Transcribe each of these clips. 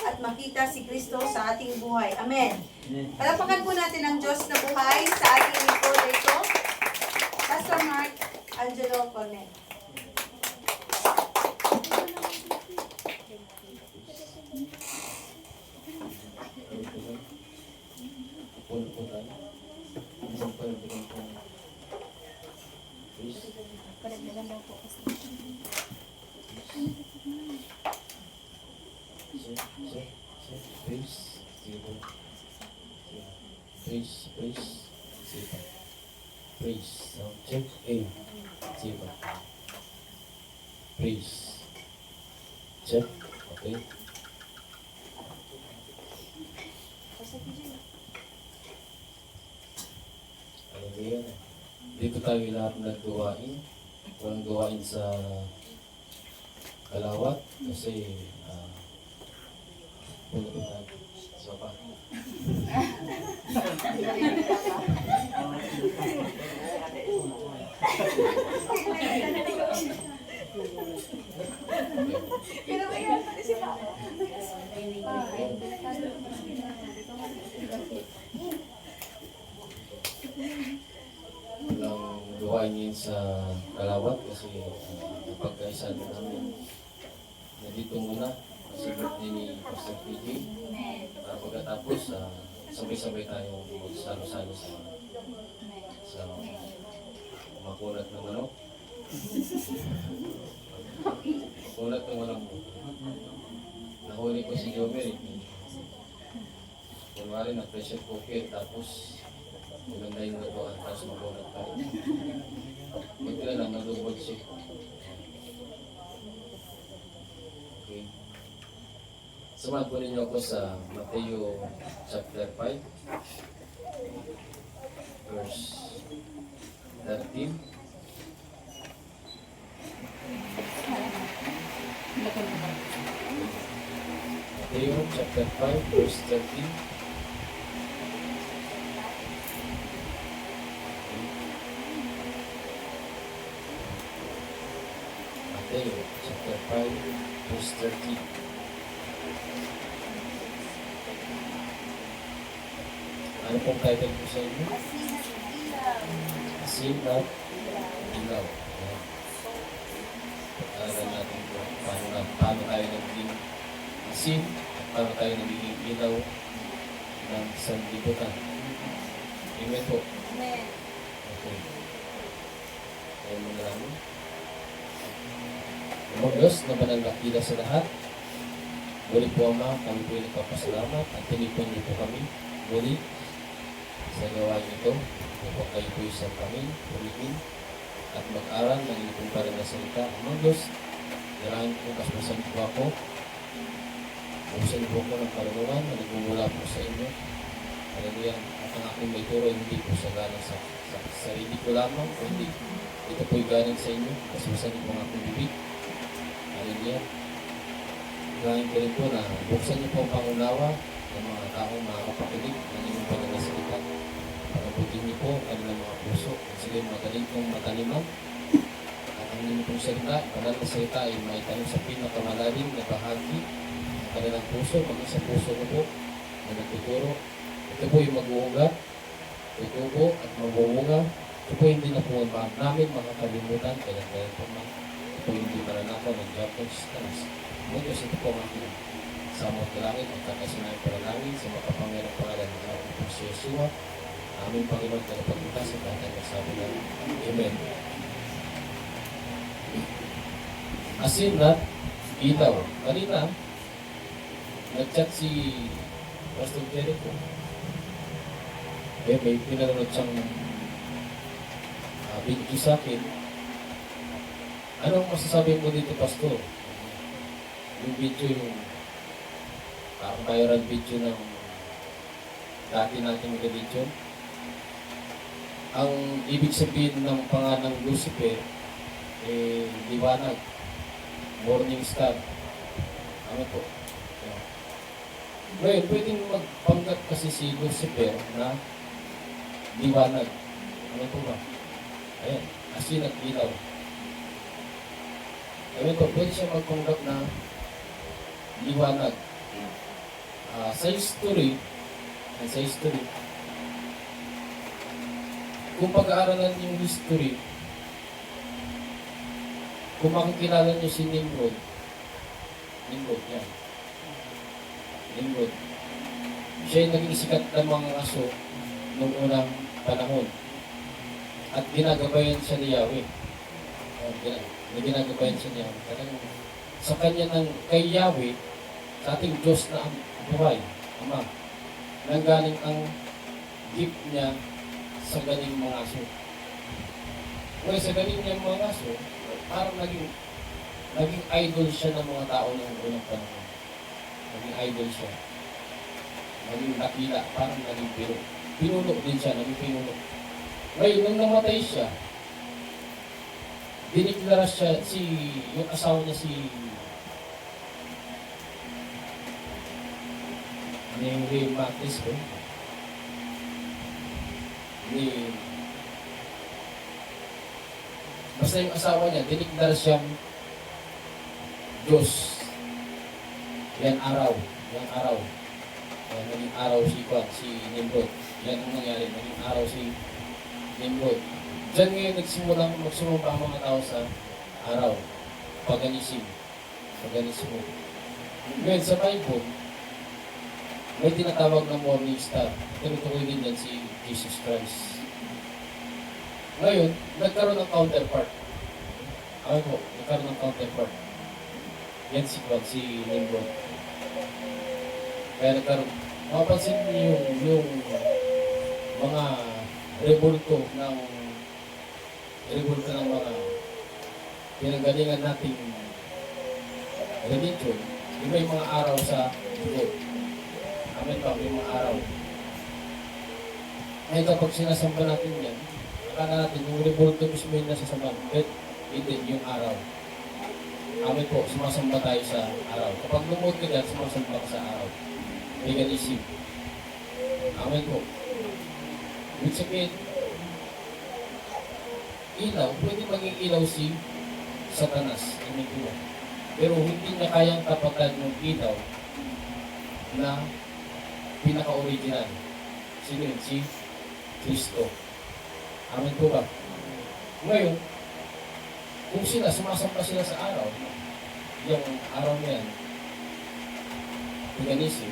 at makita si Kristo sa ating buhay. Amen. Palapakan po natin ang Diyos na buhay sa ating lingkod ito. Pastor Mark Angelo Cornel. Praise. Sound check. A. Sipa. Praise. Check. Okay. Alam mo yun. Dito tayo lahat naggawain. Walang gawain sa Kalawat kasi puno ko tayo. Sopa. Walang gawain yun sa Kalawat kasi napagkaisa na namin nandito muna kasi birthday ni Pastor PJ para pagkatapos sabay-sabay tayo magsalo-salo sa makulat ng manok. Makulat ng manok. Nahuli ko si Jomer. Kunwari na pressure cooker tapos maganda yung nagawa tapos makulat tayo. Buti na lang nag-double check. Okay. Samahan po ninyo ako sa Mateo chapter 5 verse 13. Mateo chapter 5 verse 13. Mateo chapter 5 verse 13. Ano pong title po sa inyo? Asin at Ilaw. Pag-aaral natin po paano tayo naging asin at paano tayo naging ilaw ng sanlibutan. Amen po. Amen. Okay. Ayaw mo na namin. Amang Diyos na banal nakila sa lahat. Muli po Ama, kami po ay nagpapasalamat at tinipon niyo po kami. Muli sa gawain ito, upang kayo po isang kami, pumigin at mag-aral ng inyong parang na salita. Amang Diyos, narahin po kasmasan po ako. Buksan po ako ng karunungan na nagmumula po sa inyo. Hallelujah. At ang aking may turo hindi po sa galing sa sarili ko lamang, kundi ito po'y galing sa inyo. Kasmasan niyo po ang aking bibig. Hallelujah. Narahin ko rin po na buksan niyo po ang pangunawa ng mga taong makakapakinig ng inyong pananasalita. Panabutin niyo po ang kanilang mga puso at sila'y magaling kong mataliman. At ang inyong pong salita, banal na salita ay maitanim sa pinakamalalim na bahagi ng kanilang puso, maging sa puso ko po na nagtuturo. Ito po yung mag-uugat, tutubo at mabumunga. Ito po hindi na po namin makakalimutan, kaya po man. Ito po hindi maranakaw ng Japanese stars. Diyos, ito po ang aking samot na langit at kakasinay para langit sa makapangyarang pangalan ng ating po si Yeshua. Aming Panginoon, kalapagligtas at lahat ang sabi namin. Amen. Asin at ilaw. Kanina, nag-chat si Pastor Jericho. May pinanood siyang video sa akin. Anong masasabi mo dito, Pastor? Yung video, yung viral video ng dati natin religion. Ang ibig sabihin ng pangalang Lucifer, liwanag, morning star. Ano po? Well, pwedeng magpanggap kasi si Lucifer na liwanag. Ano po ba? Ayan, asin at ilaw. Ayan po, pwede siya magpanggap na liwanag. sa history, kung pag-aaralan yung history, kung makikilala nyo si Nimrod, yan. Nimrod. Siya yung naging sikat ng mga aso noong unang panahon. At ginagabayan siya ni Yahweh. Ginagabayan siya ni Yahweh. Talagang sa kanya kay Yahweh, sa ating Diyos na ang buhay, Ama, nanggaling ang gift niya sa galing mga aso. Kaya sa galing niya mga aso, parang naging idol siya ng mga tao ng unang panahon. Naging idol siya. Naging dakila, parang naging pinuno din siya, naging pinuno. Ngayon, nung namatay siya, diniklara siya, yung asawa niya ni Matis ko, basta yung asawa niya, diniklara siyang Diyos. Yan araw. Naging araw si Nimrod. Yan ang nangyari, naging araw si Nimrod. Diyan ngayon nagsimulang magsumumpa ang mga tao sa araw. Paganismo. Ngayon sa Bible, may tinatawag na morning star. Tinutukoy din yan si Jesus Christ. Ngayon, nagkaroon ng counterpart. Nagkaroon ng counterpart. Yan si Nimrod. Kaya nagkaroon. Mapapansin niyo yung mga revolto ng mga pinanggalingan nating religion. Yung may mga araw sa dugo. Amen pa, may mga araw. Ngayon kapag sinasamba natin yan, akala natin yung revolto mismo yung nasasamba. But hindi yung araw. Amen po, sumasamba tayo sa araw. Kapag lumuhod ka dyan, sumasamba ka sa araw. Paganism. Amen po. Ibig sabihin, ilaw, pwede maging ilaw si Satanas. Amen po. Pero hindi niya kayang tapatan yung ilaw na pinaka-original. Sino yun? Si Kristo. Amen po ba? Ngayon, kung sumasamba sila sa araw, yung araw na yan, paganism,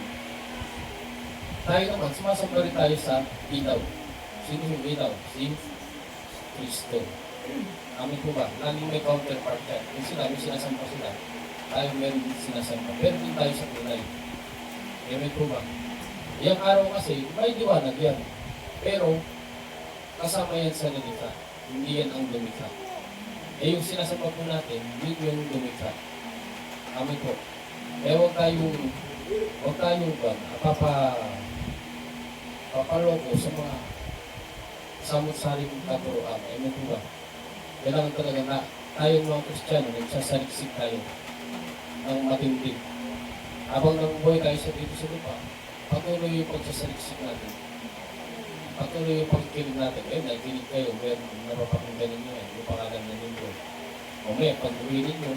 tayo naman, sumasamba rin tayo sa ilaw. Sino yung ilaw? Si Kristo. Amin po ba? Laging may counterpart yan. Kung may sinasamba sila, tayo meron din sinasamba. Pero din tayo sa kulay. Amin po ba? Yung araw kasi, may liwanag yan. Pero, kasama yan sa lumikha. Hindi yan ang lumikha. Yung sinasamba po natin, yun yung lumikha. Amin po. Eh, huwag tayong papaloko sa mga samot-saring katuroan. Amen po ba? Kailangan talaga na tayong mga Kristiyano, nagsasaliksik tayo ng matindi. Habang nabubuhay tayo dito sa lupa, patuloy yung pagsasaliksik natin. Patuloy yung pagkikinig natin. Nakikinig kayo, meron napapakinggan ninyo yan, yung pangalan na ninyo. O may pag-uwi ninyo,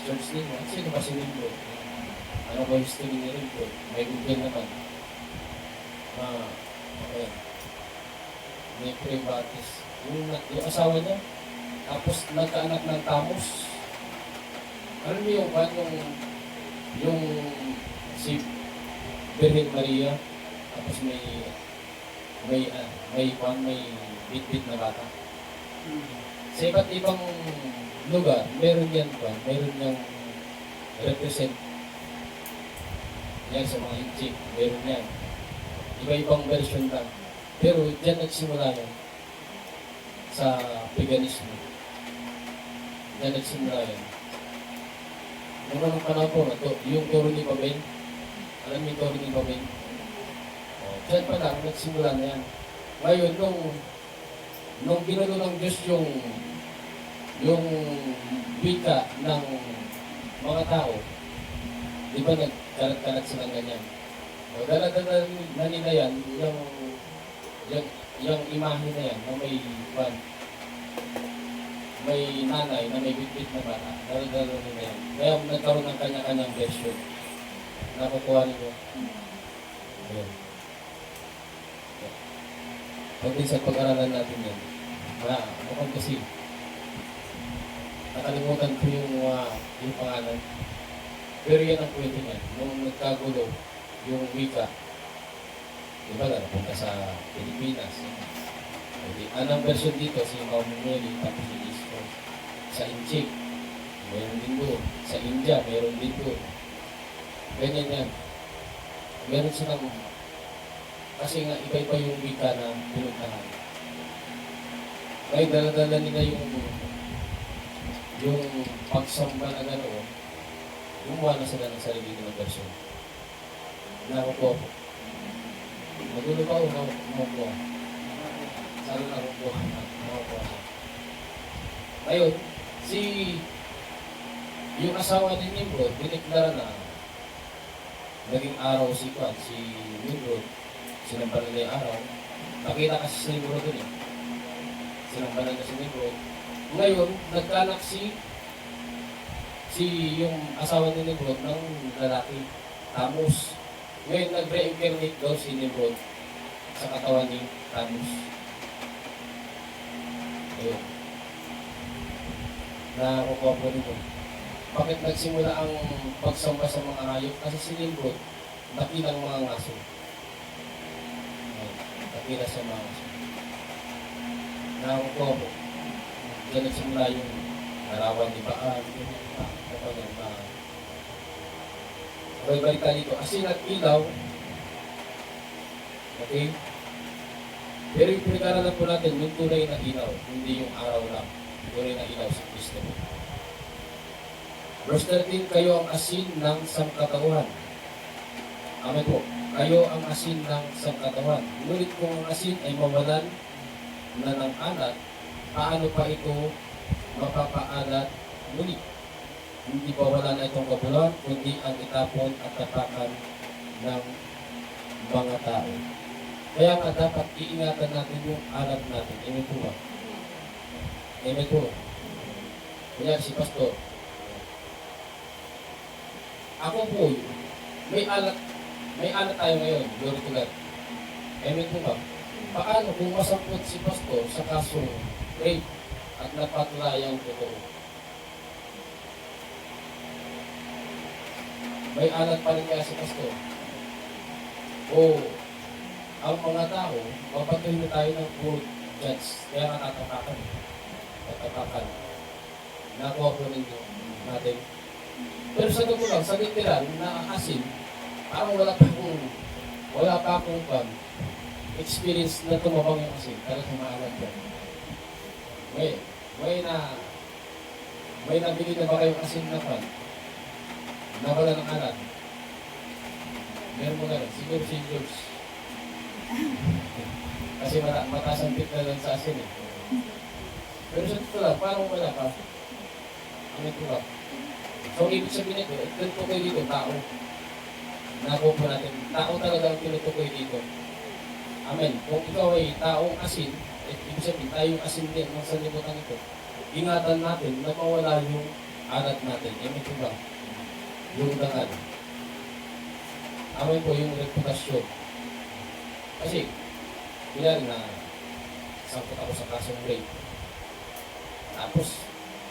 church ninyo, sino ba si ninyo? Ano ba history ni ninyo? May Google naman. May privatis. Yung asawa niya, tapos nagkaanak ng Tamos. Alam niyo yung si Virgen Maria, tapos may bit-bit na bata. Sa iba't ibang lugar, meron yung represent yan sa mga Egypt, meron yan. Iba-ibang version lang. Pero dyan nagsimula yan sa paganismo. Dyan nagsimula yan. Noong anong panahon po, yung Toro ni Babel, alam niyo Toro ni Babel? Dyan pa lang, nagsimula na yan. Ngayon, nung ginulo ng Diyos yung wika ng mga tao, di ba nagkalat-kalat silang ganyan? O dala-dala na nila yan, yung imahe na yan, na may nanay na may bitbit na bata, dala-dala nila yan. Kaya nagkaroon ng kanya-kanyang version. Nakukuha ninyo. Ayan. Pag din sa pag-aralan natin yan, mukhang kasi nakalimutan ko yung pangalan. Pero yan ang kwento niya. Nung nagkagulo, yung wika, di ba napunta sa Pilipinas. Anong version dito, si Maumumeli, tapos si Isko. Sa Inchik, meron din doon. Sa India, meron din doon. Ganyan yan. Meron silang, kasi nga iba-iba yung wika na pinuntahan. Kaya dala-dala nila yung pagsamba na ganoon, gumawa na sila ng sarili ng version. Nakukuha po. Magulo pa o nakukuha? Saan nakukuha? Nakukuha siya. Ngayon, yung asawa ni Nimrod, diniklara na naging araw si Nimrod, sinampalan nila yung araw. Nakita kasi si Nimrod dun eh. Sinampalan na si Nimrod. Ngayon, nagkanak yung asawa ni Nimrod ng lalaki, Tammuz. Ngayon, nag-reincarnate daw si Nimrod sa katawan ni Tammuz. Ayun. Nakukuha po nito. Bakit nagsimula ang pagsamba sa mga hayop? Kasi si Nimrod, dakilang mga ngaso. Dakila sa mga ngaso. Nakukuha po. Diyan nagsimula yung larawan ni Baal. Okay, balik tayo dito. Asin at ilaw. Okay? Pero yung pinag-aralan po natin, yung tunay na ilaw, hindi yung araw lang. Tunay na ilaw si Kristo. Verse 13, kayo ang asin ng sangkatawan. Amen po. Kayo ang asin ng sangkatawan. Ngunit kung ang asin ay mawalan na ng alat, paano pa ito mapapaalat muli? Hindi pa wala na itong kabuluhan, kundi ang itapon at tapakan ng mga tao. Kaya nga dapat iingatan natin yung alat natin. Amen po ba? Amen po. Kaya si Pastor, ako po, may alat tayo ngayon, glory to God. Amen po ba? Paano kung masangkot si Pastor sa kasong rape at napatulayang totoo? May alat pa rin kaya si Pastor. O ang mga tao, mapatuloy na tayo ng pure judge. Kaya nga tatapakan. Tatapakan. Nakuha po ninyo natin. Pero sa totoo lang, sa literal na asin, parang wala pa akong experience na tumabang yung asin. Talagang maalat yan. May nabili na ba kayong asin na pan? Nawala ng alat. Meron mo gano'n. Siguro si George. Kasi mataas ang tip na lang sa asin eh. Pero sa totoo lang, parang wala pa. Ano ito ba? So, ibig sabihin ito, tinutukoy dito, tao. Nakuha po natin. Tao talaga ang tinutukoy dito. Amen. Kung ikaw ay taong asin, ibig sabihin, tayong asin din ng sanlibutan ito. Ingatan natin na mawala yung alat natin. Amen po ba? Yung dangal. Amen po yung reputasyon. Kasi, bilang na sangkot ako sa kasong rape. Tapos,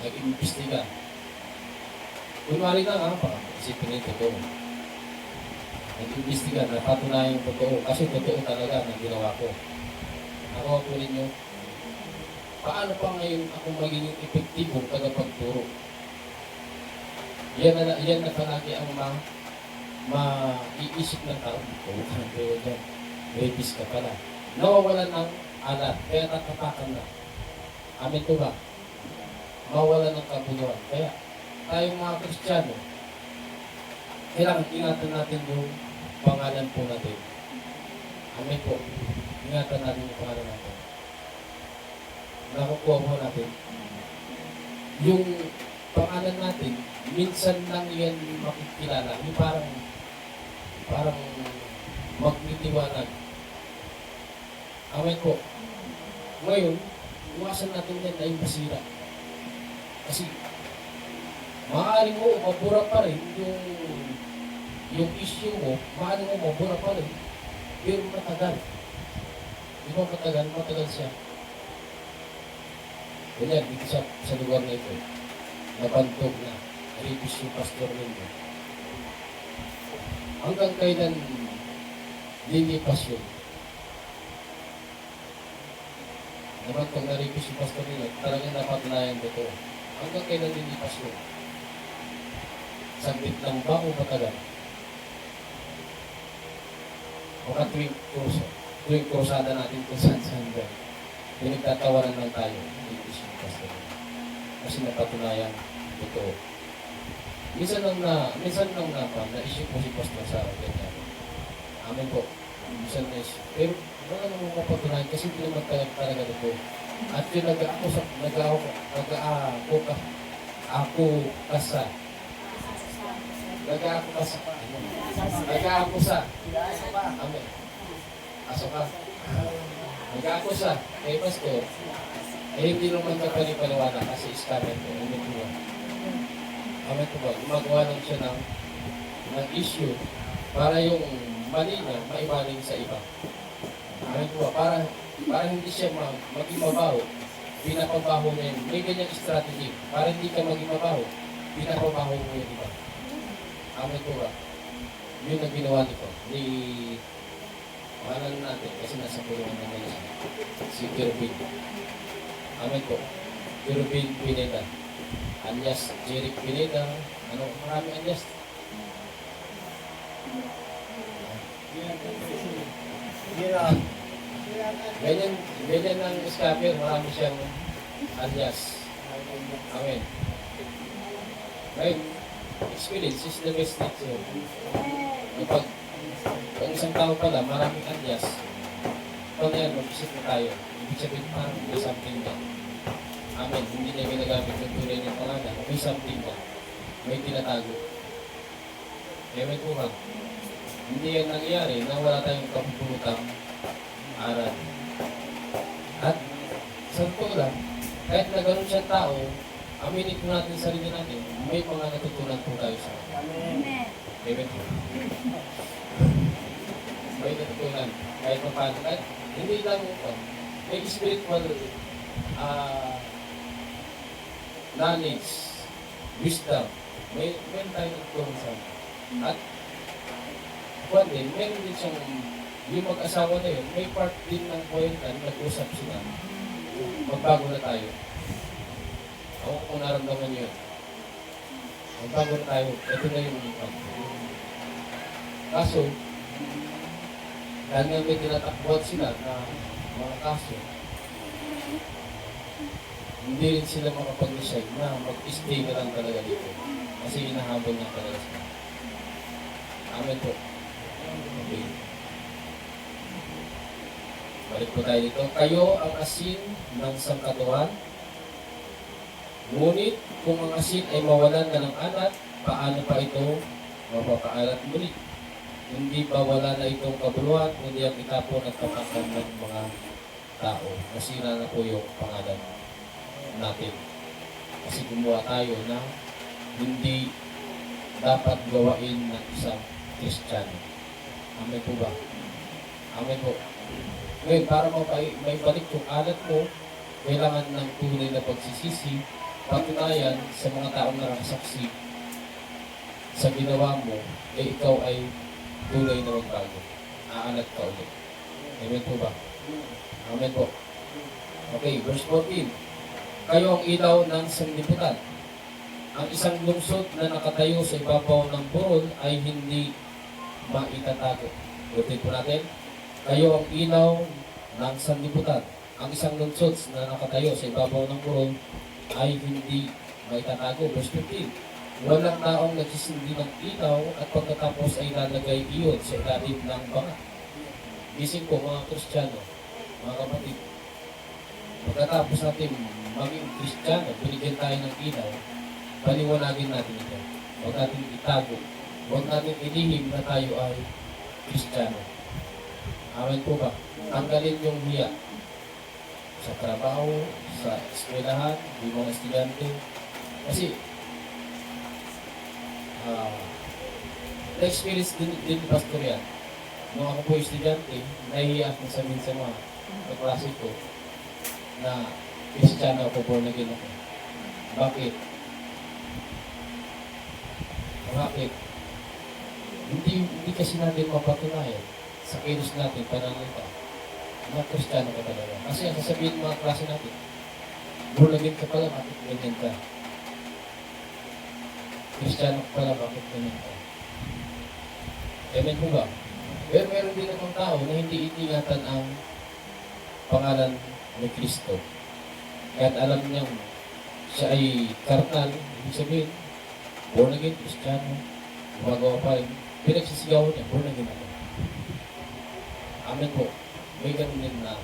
nag-imbestiga. Kunwari na nga pa, isipin nito totoo. Nag-imbestiga, napatunayan yung totoo. Kasi totoo talaga na ginawa ko. Nakuha po ninyo, paano pa ngayon ako magiging epektibong tagapagturo? Yan na palagi ang maiisip ng tao. Rapist ka pala. Nawawalan ng alat, kaya tatapakan na. Amen to ba? Mawalan ng kabuluhan. Kaya tayong mga Kristiyano, kailangan ingatan natin yung pangalan po natin. Amen po. Ingatan natin yung pangalan natin. Nakukuha po natin. Yung pangalan natin, minsan lang yan makikilala. Yung parang magnitiwanag. Amen po. Ngayon, iwasan natin yan na yung masira. Kasi, maaari mo, mabura pa rin yung issue mo, maaari mo, mabura pa rin. Pero matagal. Di ba matagal? Matagal siya. Ganyan, dito sa lugar na ito, nabantog na, naripis yung pastor ninyo. Hanggang kailan lilipas yun? Nabantog, naripis yung pastor ninyo, talagang napatunayan dito. Hanggang kailan lilipas yun? Saglit lang ba o matagal? Baka tuwing krusada natin kung saan-saan ba, pinagtatawanan lang tayo. Lilipas yung pastor ninyo. Kasi napatunayan ito. Minsan lang na-issue po si pastor sa ganyan. Amen po. Minsan na-issue. Pero wala namang mapatunayan kasi hindi naman talaga ito. At yung nag-aakusa. Amen. Aso ka. Nag-aakusa. Kay pastor, hindi naman ka panipaniwala kasi scammer ko. Amen po ba? Amen po ba? Gumagawa lang siya ng issue para yung mali niya maibaling sa iba. Amen po ba? Para hindi siya maging mabaho, pinapabaho niya yun. May ganyang strategy. Para hindi ka maging mabaho, pinapabaho mo yung iba. Amen po ba? Yun ang ginawa nito. Mahalan natin kasi nasa kulungan naman siya. Si Kirby. Amen po. Kirby Pineda. Alias Jeric Pineda. Marami alias. Ganyan ang scammer. Marami siyang alias. Amen. Right? Experience is the best teacher. Kapag ang isang tao pala, maraming alias, pag yan, mag-isip na tayo. Ibig sabihin, parang may something na. Amen. Hindi niya ginagamit yung tunay niyang pangalan. May something na. May tinatago. Amen po ba? Hindi yan nangyayari na wala tayong kapupulutang aral. At sa totoo lang, kahit na ganun siyang tao, aminin po natin sa sarili natin, may mga natutunan po tayo sa kanya. Amen. Amen po. May natutunan. Kahit pa paano. Kahit hindi lang ito. May spiritual knowledge, wisdom. May tayo natutunan sa kanya. At kung din, meron din siyang yung mag-asawa na yun, may part din ng kwenta, nag-usap sila. Magbago na tayo. Ako kung naramdaman nyo yun. Magbago na tayo. Ito na yung kaso, dahil nga may tinatakbuhan sila na mga kaso, hindi rin sila makapag-decide na mag-stay na lang talaga dito. Kasi hinahabol na talaga sila. Amen po. Okay. Balik po tayo dito. Kayo ang asin ng sangkatuan. Ngunit kung ang asin ay mawalan na ng alat, paano pa ito mapapaalat muli? Hindi ba wala na itong kabuluhan, kundi ang itapon at kapaktan ng mga tao. Nasira na po yung pangalan natin. Kasi gumawa tayo na hindi dapat gawain ng isang Kristiyano. Amen po ba? Amen po. Ngayon, para may balik yung alat mo, kailangan ng tunay na pagsisisi, patunayan sa mga taong nakasaksi sa ginawa mo, ikaw ay tunay na magbago. Aanat ka ulit. Amen po ba? Amen po. Okay, verse 14. Kayo ang ilaw ng sanglibutan. Ang isang lungsod na nakatayo sa ibabaw ng burol ay hindi maitatago. Ulitin po natin. Kayo ang ilaw ng sanlibutan. Ang isang lungsod na nakatayo sa ibabaw ng burol ay hindi maitatago. Verse 15. Walang taong nagsisindi ng ilaw at pagkatapos ay lalagay iyon sa ilalim ng banga. Gising po mga Kristiyano, mga kapatid. Pagkatapos natin maging Kristiyano, binigyan tayo ng ilaw, paliwanagin natin ito. Huwag natin itago. Huwag natin ilihim na tayo ay Kristiyano. Amen po ba? Tanggalin yung hiya sa trabaho, sa eskwelahan, yung mga estudyante. Kasi na-experience din pastor yan. nung ako po estudyante, nahihiya akong sabihin sa mga kaklase ko na Kristiyano ako, born again ako. Bakit? Bakit? Hindi kasi natin mapatunayan sa kilos natin, pananalita, na Kristiyano ka talaga. Kasi ang sasabihin ng mga klase natin, born again ka pala, bakit ganyan ka? Kristiyano ka pala, bakit ganyan ka? Amen po ba? Pero meron din akong tao na hindi iingatan ang pangalan ni Kristo. Kahit alam niyang siya ay karnal, ibig sabihin, born again, Kristiyano, gumagawa pa rin, pinagsisigawan niya, born again ako. Amen po. May ganun din na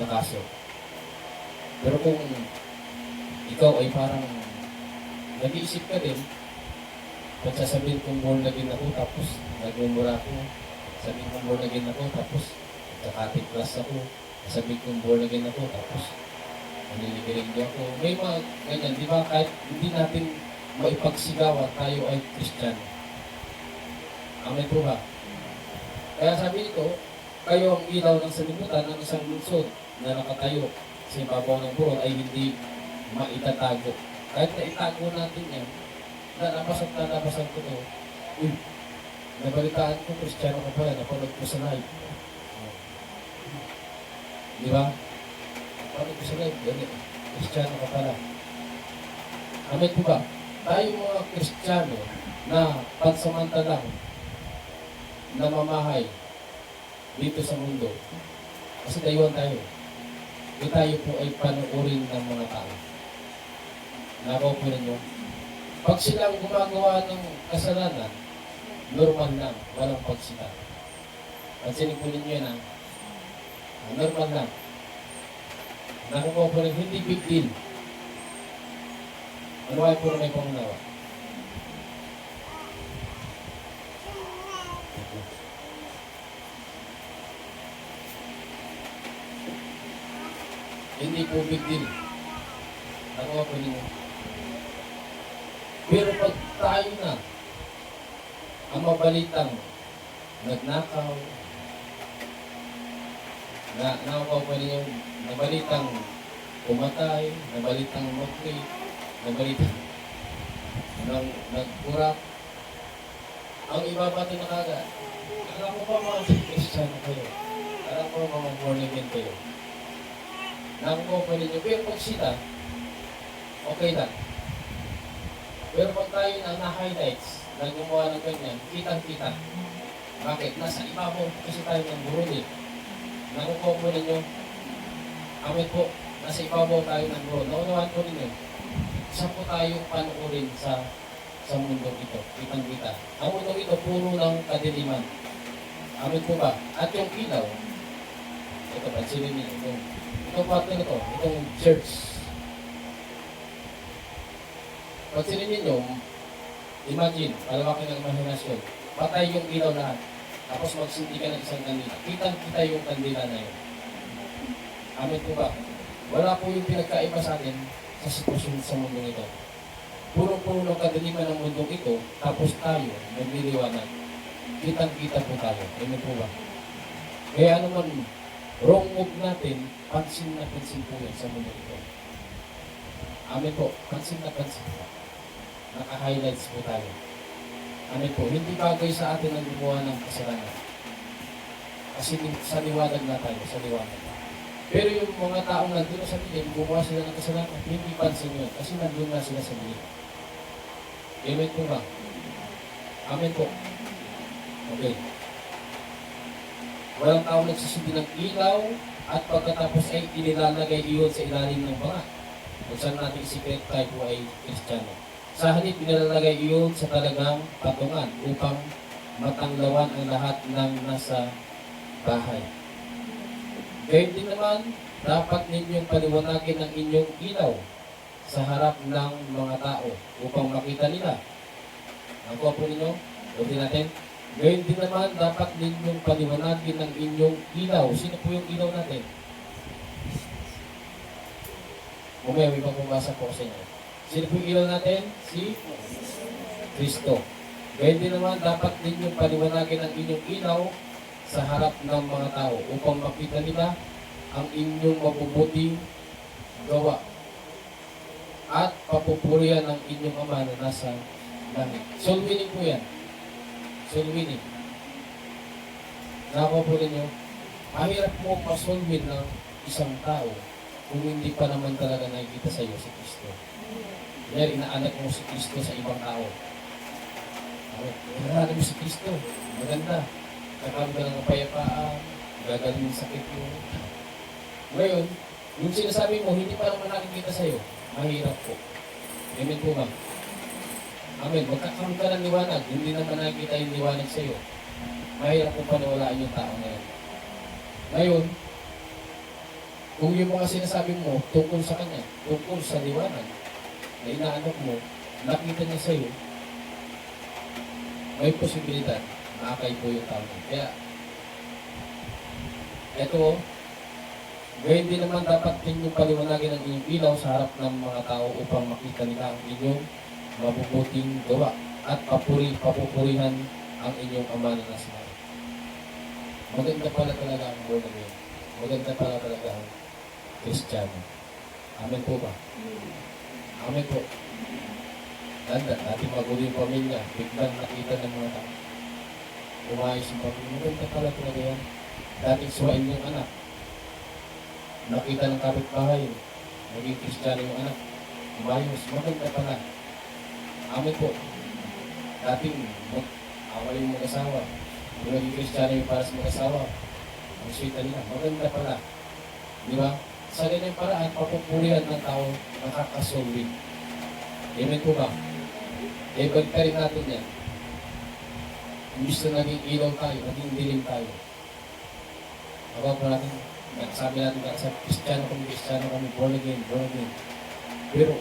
kaso. Pero kung ikaw ay parang nag-iisip ka din, kung sasabihin kong born again ako, tapos nagmumura ako, sabihin kong born again ako, tapos kakatik class ako, sabihin kong born again ako, tapos naniligaling ako. May mga ganyan, di ba? Kahit hindi natin maipagsigawan, tayo ay Kristiyano. Amen po ba? Kaya sabi nito, kayo ang ilaw ng salimutan ng isang lungsod na nakatayo sa ibabaw ng burol ay hindi maitatago. Kahit na itago natin yan, nalabasan ko to. Uy, nabalitaan ko, Kristiyano ka pala, napanood ko sa live. Di ba? Napanood ko sa live, ganyan. Kristiyano ka pala. Amen po ba? Tayo mga Kristiyano na pansamantalang namamahay dito sa mundo. Kasi dayuhan tayo. Di tayo po ay panuorin ng mga tao. Nakaw po ninyo. Pag silang gumagawa ng kasalanan, normal lang, walang pagsita. Pansinin po ninyo yan, normal lang. Nakukuha po rin, hindi big deal. Ano ay po na may pangunawa? Hindi po big deal. Nakuha po ninyo. Pero pag tayo na ang mabalitang nagnakaw, nakuha po ninyo, nabalitang pumatay, nabalitang mukli, nabalitang nagkurak, ang iba pa ito nakaga. Alam mo ba mga Kristiyano kayo? Alam mo mga born again kayo? Nakuha po ninyo, pero pag sila, okay lang. Pero pag tayo na-highlights, na gumawa ng ganyan, kitang-kita. Bakit? Nasa ibabaw kasi tayo ng burol eh. Nakukuha po ninyo, amin po, nasa ibabaw tayo ng burol. Naunawan po ninyo, isa po tayo panuorin sa mundo ito, kitang-kita. Ang mundo ito, puro ng kadiliman. Amin po ba? At yung ilaw, ito, pansinin niyo, itong parte na ito, itong church. Pansinin ninyo, imagine, palawakin ng imahinasyon, patay yung ilaw lahat, tapos magsindi ka ng isang kandila. Kitang-kita yung kandila na yun. Amin po ba? Wala po yung pinagkaiba sa atin sa sitwasyon sa mundo nito. Puro-puro ng kadiliman ng mundo ito, tapos tayo, nagliliwanag. Kitang-kita po tayo. Amin po ba? Kaya naman, wrong move natin, pansin na pansin po yan sa mundo ito. Amin po, pansin na pansin po. Naka-highlights po tayo. Amin po, hindi bagay sa atin ang gumawa ng kasalanan. Kasi sa liwanag na tayo, sa liwanag. Pero yung mga taong nandun sa dilim, gumawa sila ng kasalanan, hindi pansin yun. Kasi nandun na sila sa dilim. Amen po ba? Amen po. Okay. Walang tao nagsusindi ng ilaw at pagkatapos ay inilalagay iyon sa ilalim ng banga. Kung saan natin isipin tayo po ay Kristiyano. Sa halip, inilalagay iyon sa talagang patungan upang matanglawan ang lahat ng nasa bahay. Gayun din naman, dapat ninyong paliwanagin ang inyong ilaw sa harap ng mga tao upang makita nila. Nakuha po ninyo? Ulitin natin. Gayun din naman, dapat ninyong paliwanagin ang inyong ilaw. Sino po yung ilaw natin? Umaya, may pagpabasa po sa inyo. Sino po yung ilaw natin? Si Kristo. Gayon din naman, dapat ninyong paliwanagin ang inyong ilaw sa harap ng mga tao upang makita nila ang inyong mabubuting gawa at papupurihan ng inyong Ama na nasa langit. Soul winning po yan. Soul winning. Nakakuha po ninyo, mahirap mo pa-soul win ng isang tao kung hindi pa naman talaga nakikita sa iyo si Kristo. Kaya inaanak mo si Kristo sa ibang tao. Inaanak mo si Kristo. Maganda. Kakaroon ka ng kapayapaan, gagaling yung sakit mo. Ngayon, yung sinasabi mo, hindi pa naman nakikita sa iyo. Mahirap po. Amen po ba? Amen. Magkakaroon ka ng liwanag. Hindi naman nakikita yung liwanag sa iyo. Mahirap po paniwalaan yung tao na yan. Ngayon, kung yung mga sinasabi mo tungkol sa kanya, tungkol sa liwanag, na inaanak mo, nakita niya sa iyo, may posibilidad na akay po yung tao. Kaya, eto, gayon din naman dapat inyong paliwanagin ang inyong ilaw sa harap ng mga tao upang makita nila ang inyong mabubuting gawa at papupurihan ang inyong Ama na nasa langit. Maganda pala talaga ang born again. Maganda pala talaga ang Kristiyano. Amen po ba? Amen po. Tanda, natin magulo yung pamilya. Biglang nakita ng mga tao. Umayos yung pamilya. Maganda pala talaga yan. Dating suwain yung anak. Nakita ng kapitbahay. Naging Kristiyano yung anak. Umayos. Maganda pala. Amen po. Dating awal yung mag-asawa. Yung naging Kristiyano yung para sa mag-asawa. Ang sweet nila. Maganda pala. Di ba? Sa ganyan paraan, papupurihan ng tao nakakasolving. Amen po ba? Balik rin natin yan. Imbis na naging ilaw tayo, naging dilim tayo. Ako po natin, sabi natin, Kristiyano kami, born again. Pero,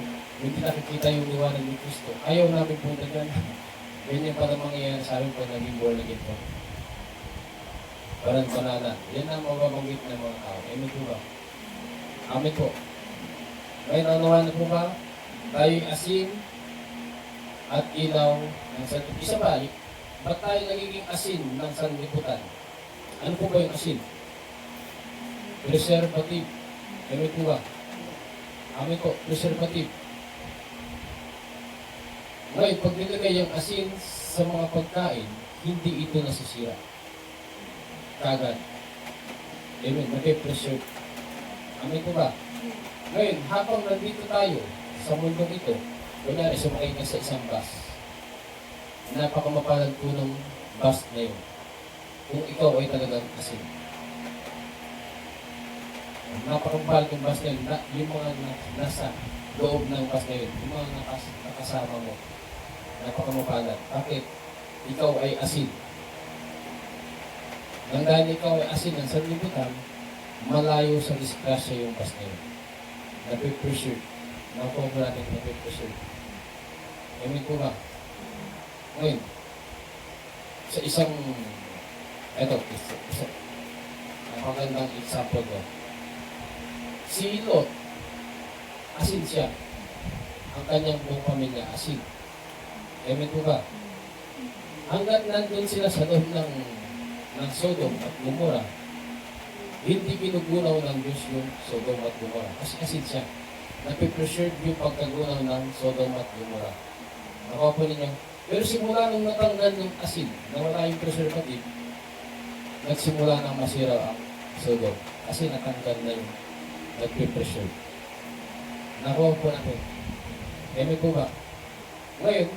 hindi nakikita yung liwanag ni Kristo. Ayaw namin punta dyan. Ganyan pala mangyayari sa amin pag naging born again po. Parang banana. Yan ang mababanggit ng mga tao. Amen po ba? Amen po. Ngayon, nanuhan na po ba? Tayo'y asin at ilaw ng sanlibutan. Isa ba? Ba't tayo nagiging asin ng sanlibutan? Ano po ba yung asin? Preservative. Amen po ba? Amen po. Preservative. Ngayon, pag nilagay yung asin sa mga pagkain, hindi ito nasisira. Kagad. Amen. Nag-preserve. Amen po ba? Ngayon, habang nandito tayo sa mundong ito, kunyari sumakay ka sa isang bus, napakamapalan po ng bus na yun. Kung ikaw ay talagang asin. Napakamapalan ng bus na yun, yung mga nasa loob ng bus na yun, yung mga nakasama mo, napakamapalan. Bakit? Ikaw ay asin. Nang dahil ikaw ay asin ng sanlibutan, malayo sa disgrasya yung bus na yun. Napipreserve. Nakuha po natin napipreserve. Amen po ba? Ngayon, sa isang, napagandang example ko. Si Lot, asin siya. Ang kanyang buong pamilya, asin. Amen po ba? Hanggat nandun sila sa loob ng Sodom at Gomorrah, hindi ginugunaw ng Diyos yung Sodom at Gomorrah. Kasi asin siya. Napipreserve yung pagkagunaw ng Sodom at Gomorrah. Nakuha po ninyo. Pero simula nung natanggal yung asin, nawala yung preservative, nagsimula nang masira ang Sodom. Kasi natanggal na yung nagpipreserve. Nakuha po natin. Amen po ba? Ngayon,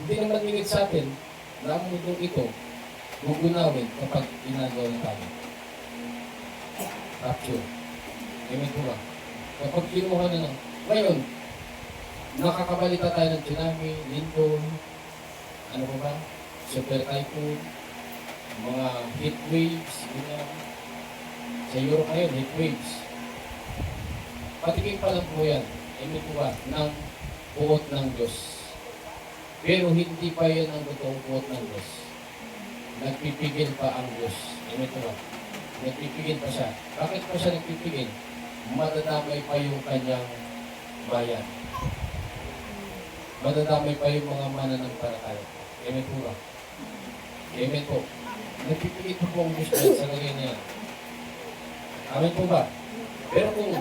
hindi naman minit sa atin na ang mundong ito gugunawin kapag inagawa ng tayo. Rapture. Amen po ba? Kapag kinuha na lang. Ngayon, nakakabalita tayo ng tsunami, lindol, ano po ba? Super typhoon, mga heat waves, ganyan. Sa Europe ngayon, heat waves. Patikin pa lang po yan. Amen po ba? Ng puot ng Diyos. Pero hindi pa yan ang totoong puot ng Diyos. Nagpipigil pa ang Diyos. Amen po ba? Nagpipigil pa siya. Bakit pa siya nagpipigil? Madadamay pa yung kanyang bayan. Madadamay pa yung mga mananampalataya. Amen po ba? Amen po. Nagpipigit po ang Diyos dyan sa lagay niya. Amen po ba? Pero kung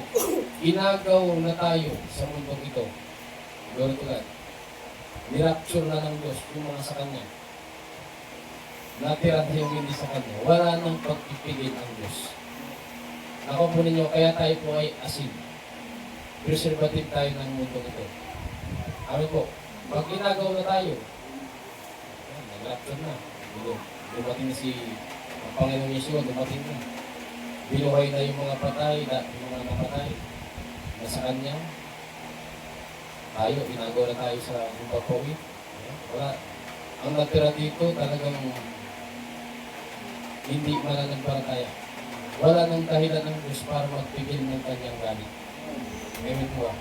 inagaw na tayo sa mundong ito, glory to God, nirapture na ng Diyos yung mga sa Kanya, natira tayong hindi sa Kanya, wala nang pagpipigil ang Diyos. Ako po ninyo, kaya tayo po ay asin. Preservative tayo ng mundong ito. Amen po. Pag inagaw na tayo, nag-rapture na. Dumating na ang Panginoon Yeshua, dumating na. Binuhay na yung mga patay, yung mga napatay. Nasa Kanya. Tayo, inagaw na tayo sa pagpawid. Wala. Ang natira dito talagang hindi mananampalataya. Wala nang dahilan ng Diyos para magpigil ng Kanyang galit. Amen po ba?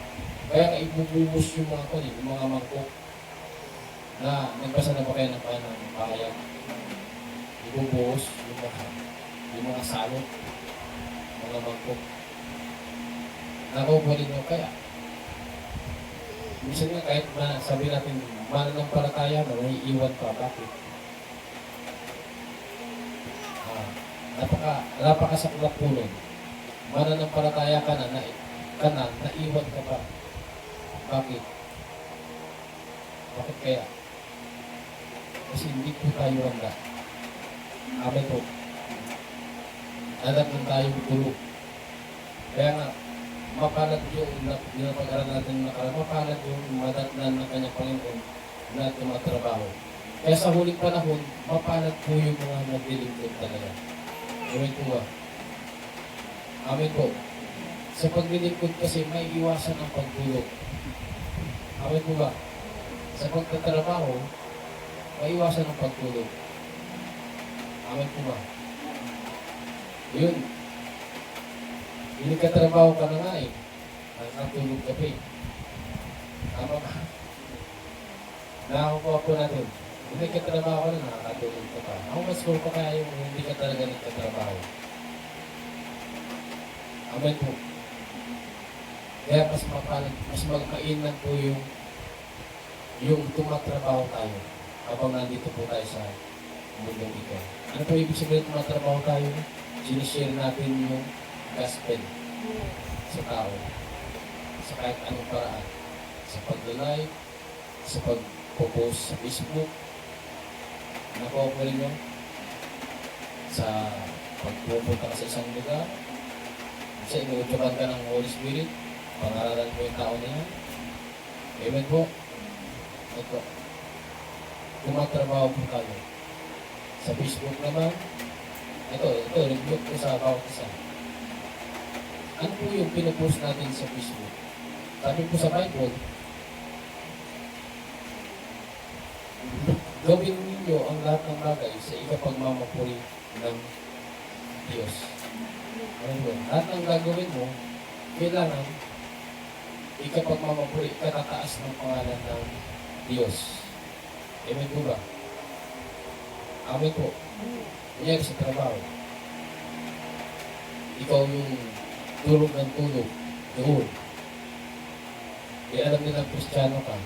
Kaya ibubuhos yung mga kunin, yung mga mangkok na nagbasa na ba kayo ng pahayag? Ibubuhos yung mga salot, mga mangkok. Nakuha din nyo kaya. Minsan nga kahit sabi natin, mananampalataya na may iwan pa. Bakit? Napakasaklap po nun. Mananampalataya ka na, naiwan ka pa. Bakit? Bakit kaya? Kasi hindi po tayo handa. Amen po. Anak lang tayo tulog. Kaya nga, mapalad yung pag-aral natin nakaraan, mapalad yung madatnan ng kanyang Panginoon na tumatrabaho. Kaya sa huling panahon, mapalad po yung mga naglilingkod talaga. Amen po ba? Amen po. Sa paglilingkod kasi may iwasan ang pagtulog. Amen po ba? Sa pagtatrabaho, may iwasan ang pagtulog. Amen po ba? Yun. Hindi ka trabaho ka na nga eh. Nakatulog ka pa eh. Tama ba? Nakakuha po natin. Hindi ka trabaho ka na, nakatulog ka pa. Ako mas cool pa kaya yung hindi ka talaga nagtatrabaho. Amen po. Kaya mas mapalag, mas magkainan po yung tumatrabaho tayo habang nandito po tayo sa mundong ito. Ano po ibig sabihin tumatrabaho tayo? Sinishare natin yung gospel sa tao sa kahit anong paraan, sa pag-live, sa pag-post sa Facebook, nakuha ko rin yun sa pagpupunta ka sa isang lugar, kasi inuutukan ka ng Holy Spirit, pangaralan mo yung tao niya. Amen po. Ito, tumatrabaho po tayo sa Facebook naman. Ito, review ko sa bawat isa. Ano po yung pinupost natin sa Facebook? Sabi po sa Bible, gawin ninyo ang lahat ng bagay sa ikapagmamapuri ng Diyos. Ano po? Lahat ng gagawin mo, kailangan ikapagmamapuri, ikatataas ng pangalan ng Diyos. Amen po ba? Amen po. Kunyari sa trabaho, ikaw yung tulog ng tulog doon. Alam nilang Kristiyano ka,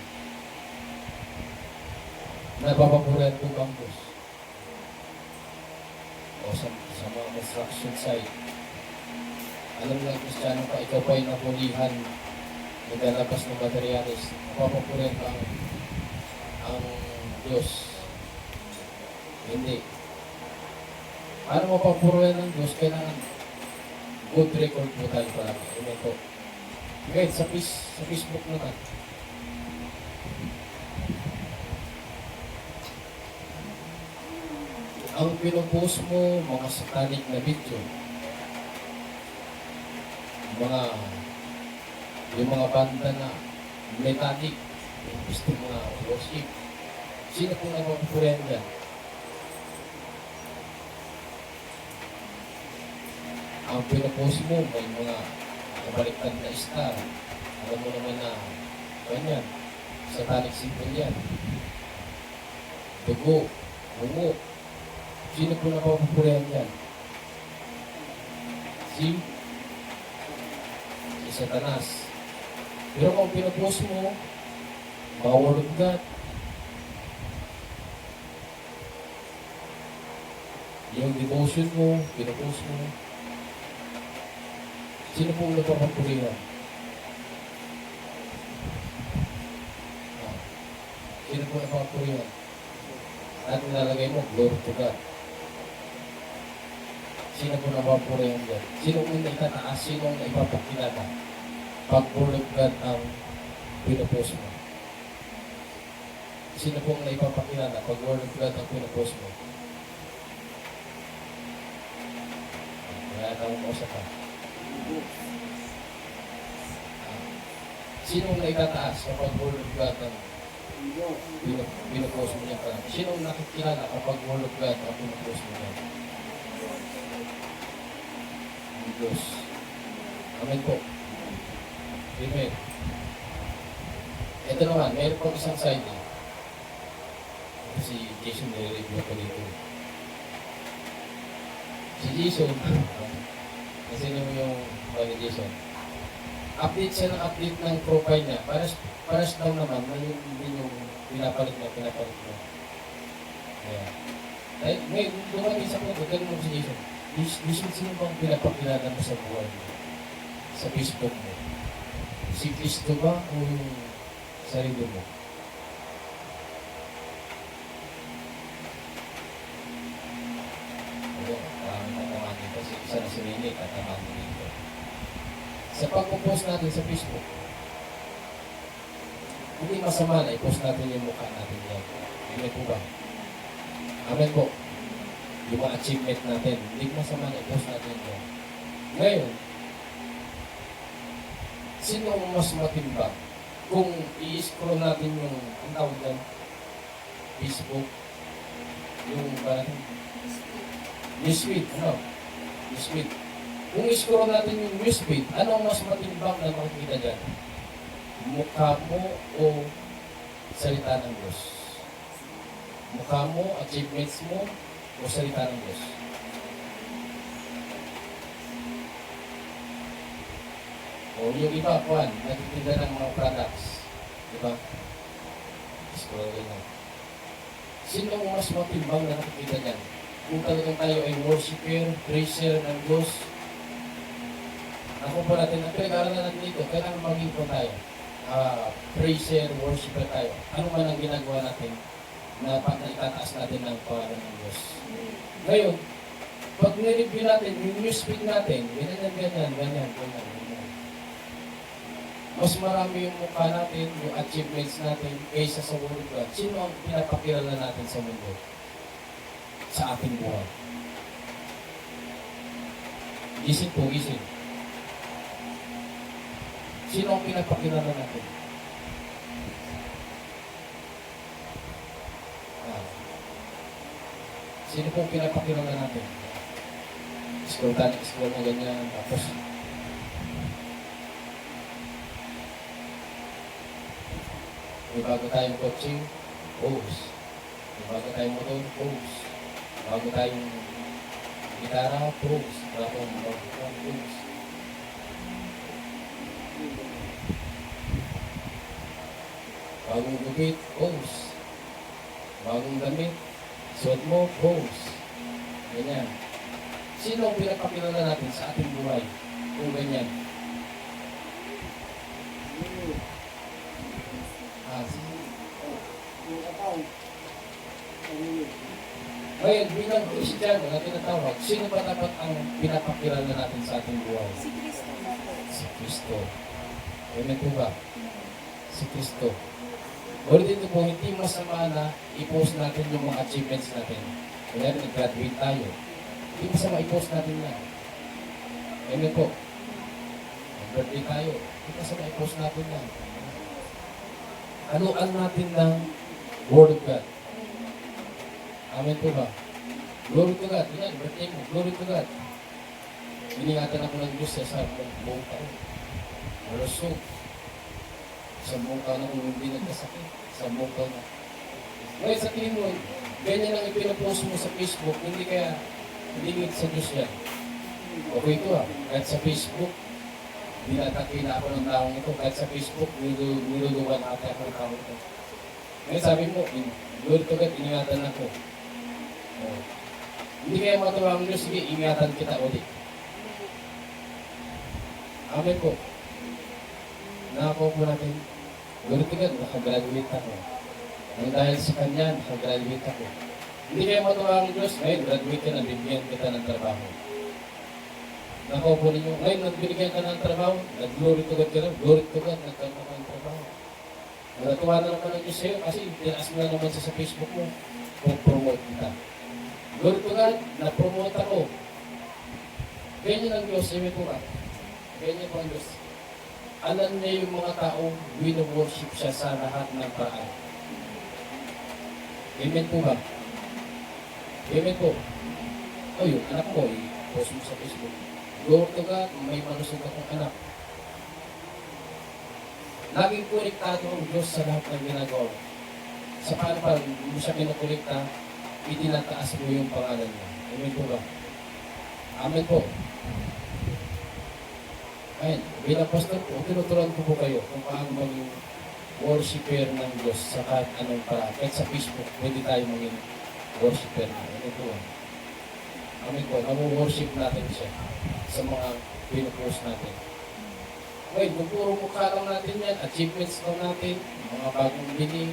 napapapurihan po bang Diyos? O sa mga construction site, alam nilang Kristiyano ka, ikaw pa yung napulihan, naglalabas ng materialis, napapapurihan ba ang Diyos? Hindi. Paano mapapurihan ng Diyos? Kailangan good record po tayo palagi. Amen po. Kahit sa Facebook naman. Ang pinupost mo, mga satanic na video, yung mga banda na mechanic, gusto mga worship, sino po napapurihan dyan? Ang pinupost mo, may mga nabaliktad na star. Alam mo naman na ganyan. Satanic symbol yan. Dugo, bungo. Sino po napapupurihan yan? Si Satanas. Pero kung pinupost mo, mga word of God, Yung devotion mo, pinupost mo, sino po ang nagpapapurihan? Sino po ang nagpapapurihan? At nilalagay mo, glory to God. Sino po nagpapapurihan dyan? Sino ang naitataas? Sino ang naipapakilala? Pag word of God ang pinupost mo. Sino po ang naipapakilala? Pag word of God ang pinupost mo. Kaya na umusap ka. Sino ang naitataas kapag word of God ang pinupost mo niya pa? Sino ang nakikilala kapag word of God ang pinupost mo niya? Ang Diyos. Amen po. Amen. Ito naman, mayroon po isang side eh. Si Jason nire-review ko dito. Si Jason, kasi naman yung ni Jason, update siya ng update ng profile niya. Paras daw naman, na yung din yung pinapalit niya. Kaya, may dumating sa punto, ganun mo si Jason. Jason, sino bang pinapakilala mo sa buhay mo? Sa Facebook mo? Si Cristo ba o yung sarili mo? Tatamangin kasi isa na si Rene, tatamangin dito. Sa pagpo-post natin sa Facebook, hindi masama na i-post natin yung mukha natin yan. Amen po ba? Amen po. Yung mga achievement natin, hindi masama na i-post natin yan. Ngayon, sino ang mas matimbang? Kung i-scroll natin yung, ang tawag yan, Facebook, yung parang, newsfeed, ano? Newsfeed. Kung i-scroll natin yung newsfeed, ano ang mas matimbang na makikita dyan? Mukha mo o salita ng Diyos? Mukha mo, achievements mo, o salita ng Diyos? O yung iba, Juan, nagtitinda ng mga products. Diba? Scroll na. Sino ang mas matimbang na nakikita dyan? Kung talagang tayo ay worshiper, praiser ng Diyos, ako pa natin, ang pinag-aaralan natin dito, kailangan maging po tayo. Praiser, worshiper tayo. Ano man ang ginagawa natin na itataas natin ng pangalan ng Diyos. Ngayon, pag nireview natin, yung newsfeed natin, ganyan. Mas marami yung mukha natin, yung achievements natin, kaysa sa Word of God. Sino ang pinapakilala natin sa mundo? Sa ating buhay. Gising po, gising. Sino ang pinapakilala natin? Sino po ang pinapakilala natin? Scroll na ganyan, tapos may bago tayong coaching, post. May bago tayong motor, post. Bago tayong gitara, post. Bagong post. Bagong gupit, post. Bagong damit, suot mo, post. Ganyan. Sino ang pinapakilala natin sa ating buhay? Kung ganyan. Ngayon, bilang Kristiyano na tinatawag, sino ba dapat ang pinapakilala natin sa ating buhay? Si Kristo dapat. Si Kristo. Amen po ba? Si Kristo. Ulit dito po, hindi masama na i-post natin yung mga achievements natin. Kaya nag-graduate tayo. Hindi masama i-post natin yan. Amen po. Nag-birthday tayo. Hindi masama i-post natin yan. Haluan natin ng Word of God. Amen po ba? Glory to God. Yan, birthday mo. Glory to God. Iningatan ako ng Diyos sa buong taon. Malusog. Sa buong taon na hindi nagkasakit. Sa buong taon na. Ngayon sa tingin mo, ganyan ang ipinapost mo sa Facebook, hindi kaya lingit sa Diyos yan. Okay ito kahit sa Facebook, binatakina ako ng taong ito. Kahit sa Facebook, niluluwan ata ako ng taong ito. Ngayon sabi mo, Lord to God, iningatan ako. Hindi kayo matuwa ang Diyos, sige, ingatan kita ulit. Amen po. Nakakuha po natin, glory to God, nakagraduate ako. Nang dahil sa Kanya, nakagraduate ako. Hindi kayo matuwa ang Diyos, ngayon, graduate ka na, bibigyan kita ng trabaho. Nakuha po ninyo, ngayon, nagbibigyan ka ng trabaho, nag-glory to God ka na, glory to God, nagkaroon ka ng trabaho. Natuwa na naman ang Diyos sa'yo, kasi tinaas mo na naman sa Facebook mo, kung promote kita. Glory to God, na-promote ako. Ganyan ang Diyos, sabi po ka. Ganyan po ang Diyos. Alam niya yung mga taong wino-worship siya sa lahat ng paraan. Amen po ba? Amen po. O yung anak ko, i-post mo sa Facebook. Glory to God, may malusog akong anak. Laging konektado ang Diyos sa lahat ng ginagawa. Sa paano pa, mo siya kinukulikta, itinataas mo yung pangalan niya. Amen po ba? Amen po. Ayun, bilang pastor po, tinuturuan ko po kayo kung paano maging worshiper ng Diyos sa kahit anong paraan. Kahit sa Facebook, pwede tayo maging worshiper na. Amen po. Amen po. Namu-worship natin siya sa mga pinupost natin. Ngayon, kung puro mukha lang natin yan, achievements lang natin, mga bagong bining,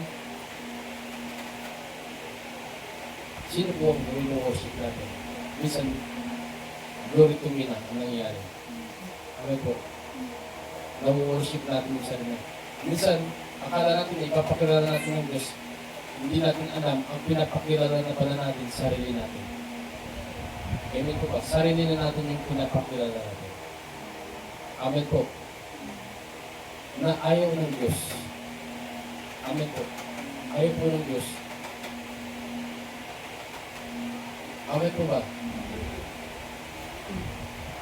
sino po ang wino-worship natin? Minsan, glory to me na ang nangyayari. Amen po. Namu-worship natin yung sarili. Minsan, akala natin, ipapakilala natin ng Diyos. Hindi natin alam, ang pinapakilala na pala natin, sarili natin. Amen po ba? Sarili na natin yung pinapakilala natin. Amen po. Na ayaw ng Diyos. Amen po. Ayaw po ng Diyos. Amen po ba?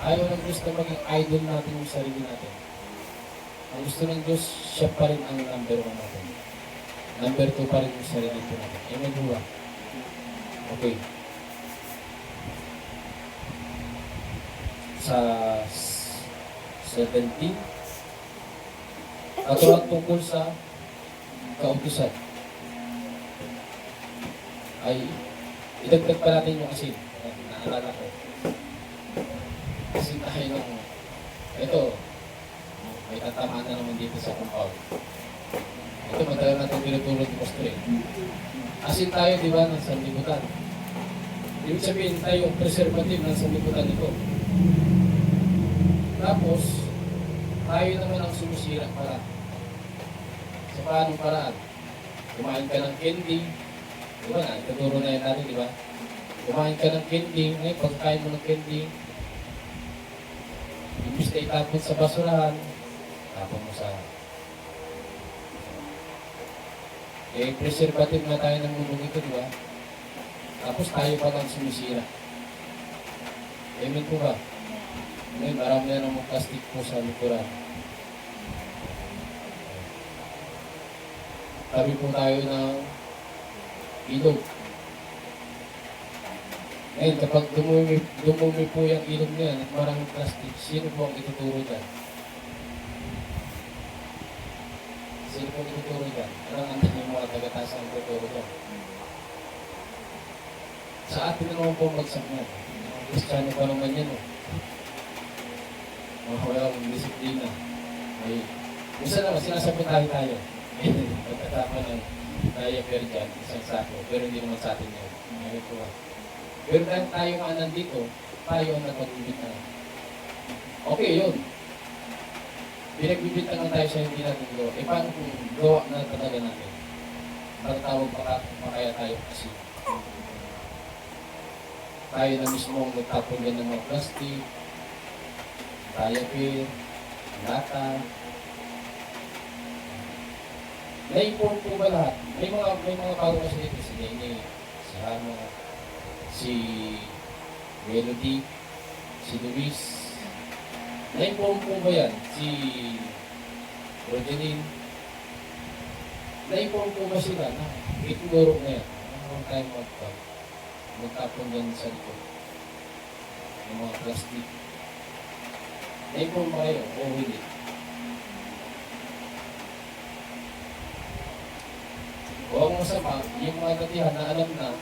Ayaw ng Diyos na maging idol natin yung sarili natin. Ang gusto ng Diyos, siya pa rin ang number 1 natin. Number 2 pa rin yung sarili po natin. Amen po ba? Okay. Sa 17, ako ang tungkol sa kautusan. Ay, idagdag pa natin yung asin. Naalala ko. Asin tayo ng, ito, may tatamaan na naman dito sa compound. Ito, matagal natin pinutulog ni Pastor. Asin tayo, di ba, ng sanlibutan. Ibig sabihin tayo, preservative ng sanlibutan ito. Tapos, tayo naman ang sumisira pala. Sa paanong paraan? Kumain ka ng candy. Di ba na? Ituturo na yun natin, di ba? Kumain ka ng candy. Ngayon, pagkain mo ng candy, imbis na itapon sa basurahan, tapon mo sa... preservative na tayo ng mundo ito, di ba? Tapos tayo pa lang sumisira. Amen po ba? Ngayon, marami na ng plastic po sa likuran. Tabi po tayo ng ilog. Ngayon, kapag dumumi po yung ilog niya at maraming plastic, sino po ang ituturo dyan? Sino po ang ituturo dyan? Anong andan yung mga taga-taas ang ituturo dyan? Sa atin naman po magsakyan. Kristiyano pa naman yan, oh. Walang disiplina. Ay, gusto naman, sinasabotahe tayo. Pagkatama ng diaper dyan, isang sako, pero hindi naman sa atin yun. Ngayon po. Pero dahil tayo nga nandito, tayo ang nagpagbibitang. Okay, yun. Pinagbibitang tayo sa hindi natin gawa. E paano kung gawa na talaga natin? Matatawag pa kaya tayo kasi. Tayo na mismo ang nagtapon yan ng mga plastic, diaper, lata. Naipon po ba lahat? May mga bago kasi dito, si Nene, si Hano, si Melody, si Luis. Naipon po ba yan? Si Rogelin. Naipon po ba sila? Itulurog na yan. Ano tayo magtapon yan sa likod? Yung mga plastic. Naipon ba kayo o hindi? O ang masama, yung mga katihan na alam na,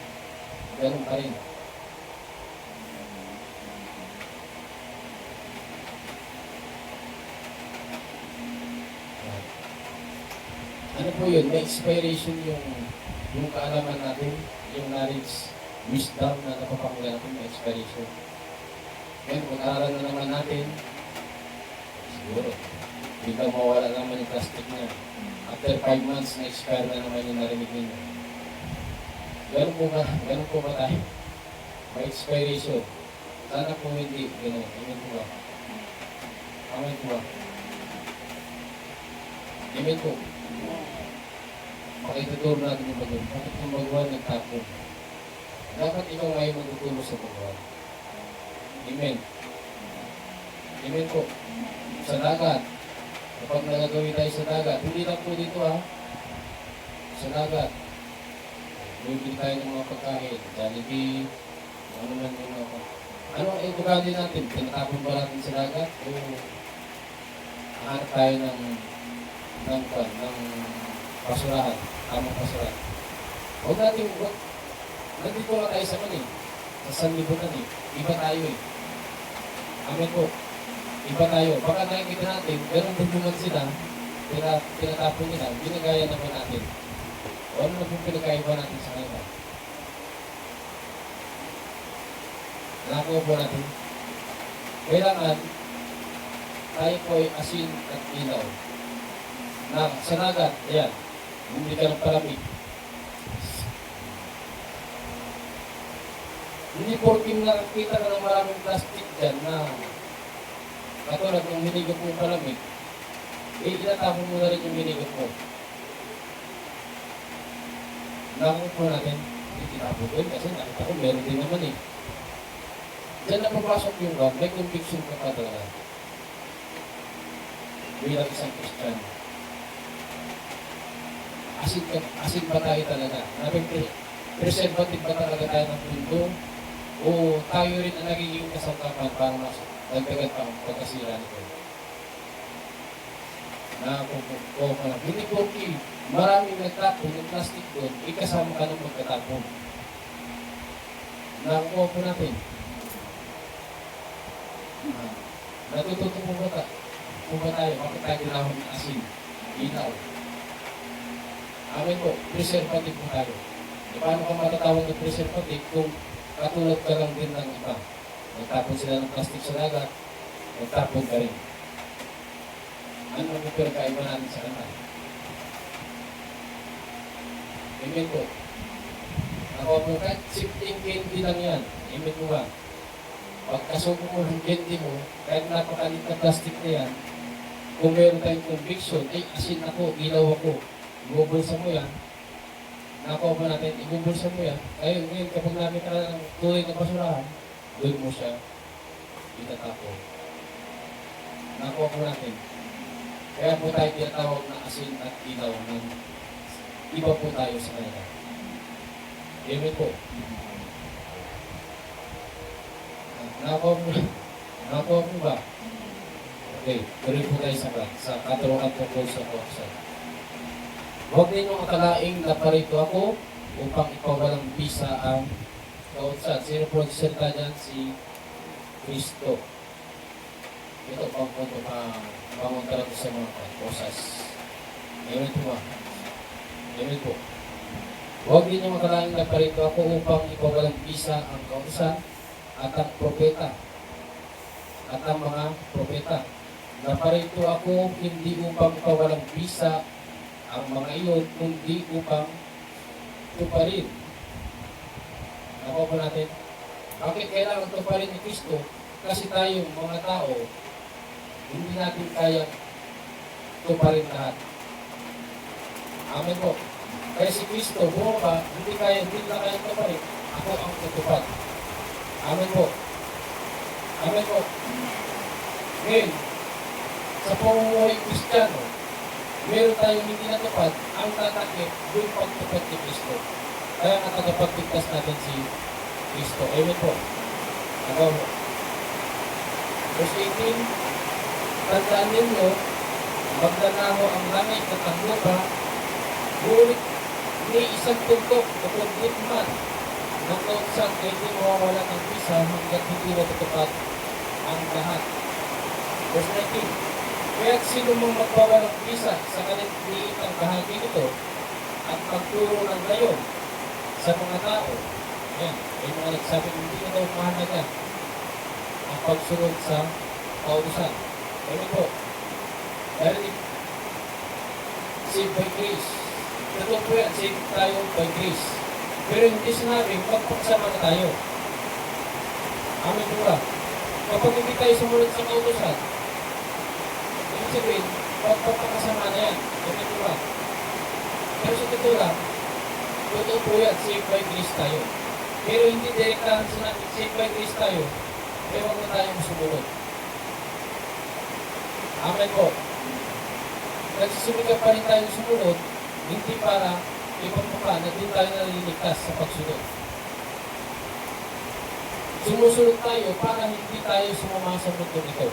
ganun pa rin. po yun, may expiration yung kaalaman natin, yung knowledge, wisdom na napapakinggan natin, may expiration. Ngayon, kung aralan na naman natin, siguro, biglang mawala naman yung plastic niya. After 5 months, na-expire na naman yung narinig ninyo. Ganun po ba tayo? May expiration. Sana po hindi gano'n. Amen po ba? Amen po ba? Amen po. Pakituturo natin yung baguhan. Bakit yung baguhan nagtapon? Dapat ikaw ngayon magtuturo sa baguhan. Amen. Amen po. Sa dagat. Kapag nagagawin tayo sa dagat, hindi lang po dito sa dagat. Bibili tayo ng mga pagkain, Jollibee, ano man yung mga. Ano ang edukado natin? Tinatapon ba natin sa dagat? O hahanap tayo ng basurahan, tamang basurahan. Huwag natin, nandito nga tayo sa mani, sa sanlibutan iba tayo Amen po. Iba tayo. Baka nakikita natin, ganun bundungan sila, tinatapon nila, ginagaya naman natin. O ano na po pinagkaiba natin sa kanila? Nakuha po natin. Kailangan, tayo po ay asin at ilaw. Na sa dagat, ayan, hindi ka ng palamig. Hindi porking nakakita ka ng maraming plastic dyan na katulad ng hinigot mo palamig, itatapon mo na rin yung hinigot mo. Nakuha po natin, itatapon ko kasi nakita ko meron din naman Diyan na papasok yung God, may conviction ka pa talaga. Bilang isang Christian. Asin ba tayo talaga? Preservative ba talaga tayo ng mundo? O tayo rin ang nagiging kasangkapan para dagdagan pa ang pagkasira nito? Nakukuha ka lang. Hindi po maraming nagtapon ng plastic doon, ikasama ka ng magkatapon. Nakukuha po natin. Natututo po ba tayo? Bakit tayo ginawang ng asin? Ilaw. Amin po, preservative po tayo. Paano ka matatawag ng preservative kung katulad ka lang din ng iba? Nagtapon sila ng plastic sa dagat, nagtapon ka rin. Ano ang pinagkaiba natin sa kanila? Amen po. Ako po, kahit sifting candy lang yan. Amen po ba? Pagkasuko mo ng candy mo, kahit napakalit na plastic na yan, kung meron tayong conviction, asin ako, ilaw ako, ibubulsa mo yan, nakuha pa natin, ibubulsa mo yan, ngayon kapag namin ka ng tuloy na basurahan, doon mo siya itatapon. Nakuha po natin. Kaya po tayo tinatawag na asin at ilaw ng iba po tayo sa kanila. Amen po. Nakuha mo ba? Okay, tuloy po tayo sa katuruan tungkol sa kautsan. Huwag ninyong akalaing naparito ako upang ipawalang bisa ang kautsan. Sino po nagsalita dyan? Si Kristo. Ito pang punto pangunta natin sa mga kausas. Amen po ba? Amen po. Huwag ninyong akalaing naparito ako upang ipawalang bisa ang kautsan at ang propeta at ang mga propeta. Naparito ako hindi upang pawalang bisa ang mga iyon, kundi upang tuparin. Nakuha po natin. Bakit kailangan tuparin ni Kristo? Kasi tayong mga tao, hindi natin kayang tuparin lahat. Amen po. Kaya si Kristo, bumaba, hindi na kayang tuparin. Ako ang tutupad. Amen po. Amen po. Ngayon, sa pamumuhay Kristiyano, meron tayong hindi natupad, ang tatakip, yung pagtupad ni Kristo. Kaya ang tagapagligtas natin si Kristo. Amen po. Ano po? Verse 18, tandaan ninyo, magnanaho ang langit at ang lupa, ngunit ni isang tugtog, kapag man, ng kautsan ay di mawawala ng bisa hanggat hindi natutupad ang lahat. Verse 19, Kaya sino mong magbawalang visa sa kaliliitang bahagi nito at magturo ng gayon sa mga tao. Yan, may mga nagsabi hindi na daw mahalaga ang pagsunod sa kautusan. Kaya po, dahil saved by grace. Totoo po yan, saved tayo by grace. Pero hindi sinabing magpagsama na tayo. Amin po ba? Kapag hindi tayo sumunod sa kautusan, ibig sabihin, magpapakasama na yan. Amin po ba? Pero sa totoo lang, totoo po yan, saved by grace tayo. Pero hindi direktahan sinabi, saved by grace tayo, pero huwag na tayong sumunod. Amen po. Nagsusumikap pa rin tayong sumunod, hindi para ipagpapa na din tayo naliligtas sa pagsunod. Sumusunod tayo para hindi tayo sumama sa mundo nito.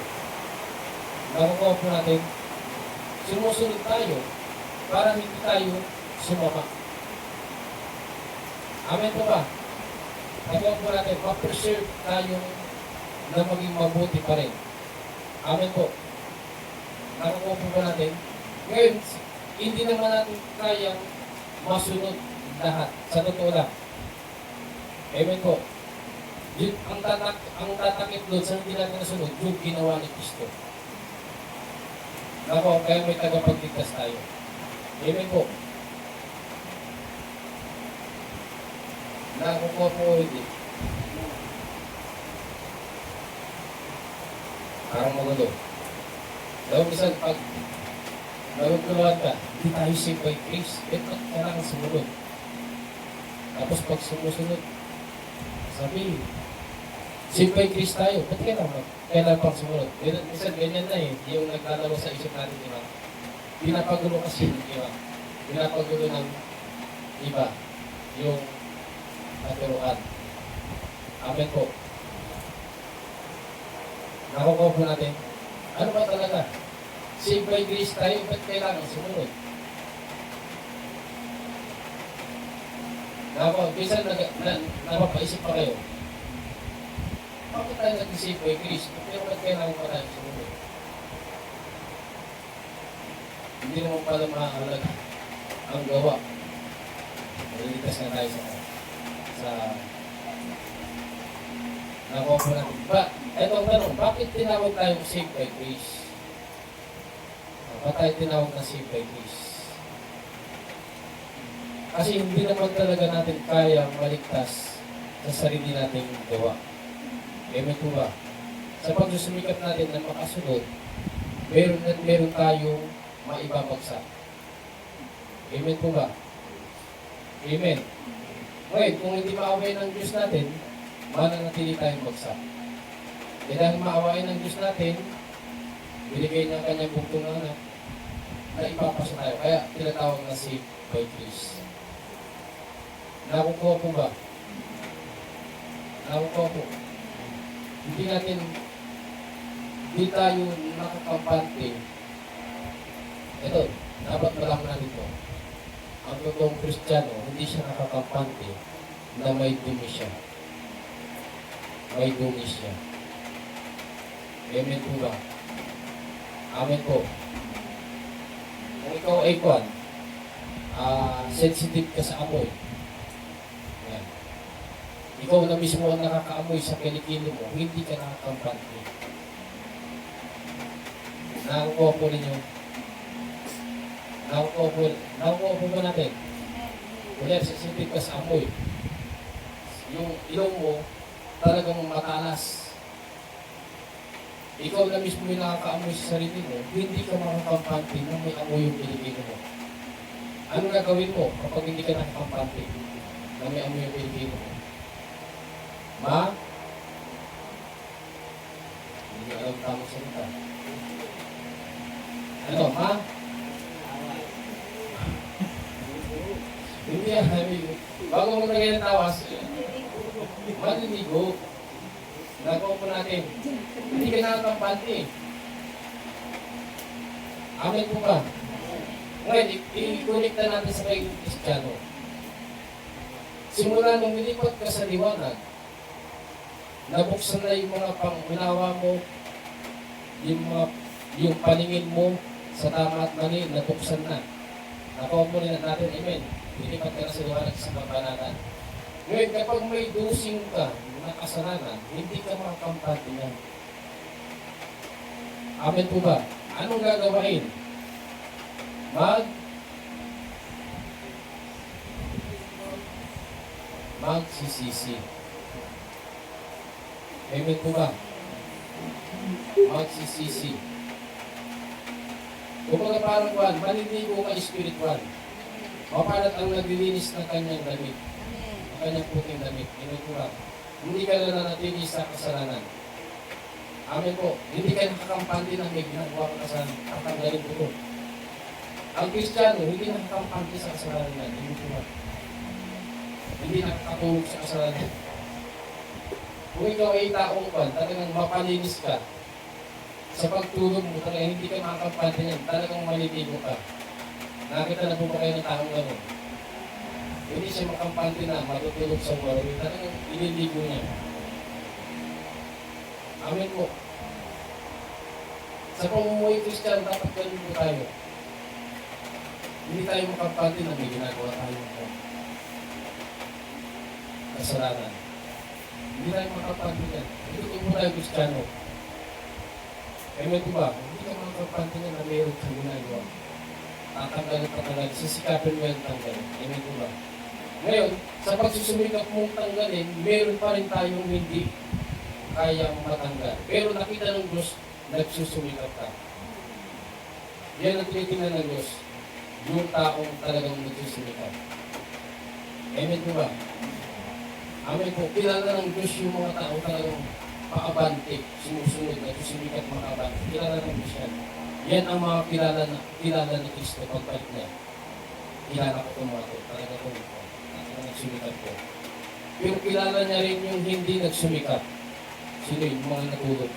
Nakukuha po natin, sumusunod tayo para hindi tayo sumama. Amen po ba? Nakukuha po natin, ma-preserve tayong na maging mabuti pa rin. Amen po. Nakukuha po natin, ngayon, hindi naman natin kayang masunod lahat. Sa totoo lang. Amen po. Yun, ang tatakip doon sa hindi natin nasunod, yung ginawa ni Kristo. Nako, kaya may tagapagligtas tayo. Amen po. Nakukuha po hindi. Parang magulo. Dahil minsan, pag naguguluhan ka, hindi tayo saved by grace. Ito, kailangan sumunod. Tapos pag sumusunod, sabi, saved by grace tayo. Ba't kailangan pang sumunod? Minsan ganyan na eh. Yung naglalaro sa isip natin, di ba? Pinapagulo kasi, di ba? Pinapagulo ng iba. Yung naturuan. Amen po. Nakukuha po natin. Ano ba talaga? Saved by grace tayo, ba't kailangan sumunod? Minsan napapaisip pa kayo. Bakit tayo nag-save by grace? Pero ba't kailangan pa tayo sumunod? Hindi naman pala mahalaga ang gawa. Naliligtas na tayo sa nakuha po natin. Ito ang tanong, bakit tinawag tayong saved by grace? Bakit tayo tinawag na saved by grace? Kasi hindi naman talaga natin kaya maligtas sa sarili nating gawa. Amen po ba? Sa pagsusumikap natin na makasunod, meron tayong maibabagsak. Amen po ba? Amen. Ngayon, kung hindi maawain ng Diyos natin, mananatili tayong bagsak. Dahil maawain ng Diyos natin, binigay ng kanyang buktong anak na ipapasa tayo. Kaya tinatawag na saved by grace. Nakukuha po ba? Nakukuha po. Hindi tayo nakakampante. Ito, dapat malaman natin ito. Ang totoong Kristiyano, hindi siya nakakampante na may dumi siya. May dumi siya. Amen po ba? Amen po. Kung ikaw ay sensitive ka sa amoy. Yan. Ikaw na mismo ang nakakaamoy sa kilikili mo, hindi ka nakakampante. Nakukuha po ninyo. Nakukuha po natin. Kung sensitive ka sa amoy, yung ilong mo talagang matalas. Ikaw na mismo yung nakakaamoy sa sarili mo, hindi ka makakampante na may amoy yung kilikili mo. Ano gagawin mo kapag hindi ka nakakampante na may amoy yung kilikili mo? Hindi alam tamang salita. Ano, Hindi bago mo nagay ng tawas, maliligo. Nagawa po natin. Hindi ka nakakampante. Amen po ba? Ngayon, i-connecta natin sa kay Kristiyano. Simula nung nilipat ka sa liwanag, nabuksan na yung mga pangunawa mo, yung mga yung paningin mo sa tama at mali, natuksan na. Nakuha mo rin natin, amen. Lilipat ka na sa liwanag sa kabanatan. Ngayon, kapag may dusing ka na kasalanan, hindi ka makakampat niyan. Amen po ba? Anong gagawain? Magsisisi. Amen po ba? Magsisisi. Kumbaga parang Juan, maliligo ka spiritual. Mapalat ang naglilinis ng kanyang damit. Ang kanyang puting damit. Amen po ba? Hindi ka na nanatili sa kasalanan. Amen po. Hindi ka nakakampante ng may ginagawa ka kasalanan. Tatanggalin po ito. Ang Kristiyano, hindi nakakampante sa kasalanan yan. Amen po ba? Hindi nakakatulog sa kasalanan. Kung ikaw ay taong kwan, talagang mapalinis ka. Sa pagtulog mo, talagang hindi ka makakampante yan. Talagang maliligo ka. Nakita na po ba kayo ng taong gano'n? Hindi siya makampante na matutulog sa buwan. Talagang iniligo niya. Amen po. Sa pamumuhay Kristiyano, dapat ganun po tayo. Hindi tayo makampante na may ginagawa tayo. Kasalanan. Hindi tayo makapante yan. Ito po tayo Kristiyano. Amen po ba? Hindi ka makapante yan na mayroon kang ginagawa. Tatanggalin. Sisikapin mo yung tanggalin. Amen po ba? Ngayon, sa pagsusumikap mong tanggalin, meron pa rin tayong hindi kayang matanggal. Pero nakita ng Diyos, nagsusumikap ka. Yan ang tinitingnan ng Diyos. Yung taong talagang nagsusumikap. Amen po ba? Amen po, kilala ng Diyos yung mga tao talagang paabante, sumusunod, nagsusumikat makabante. Kilala ng Diyos yan. Yan ang mga kilala ni Kristo pagbalik niya. Kilala ko itong mga ito, talaga itong nagsumikat ko. Pero kilala niya rin yung hindi nagsumikat. Sino yung mga natulog.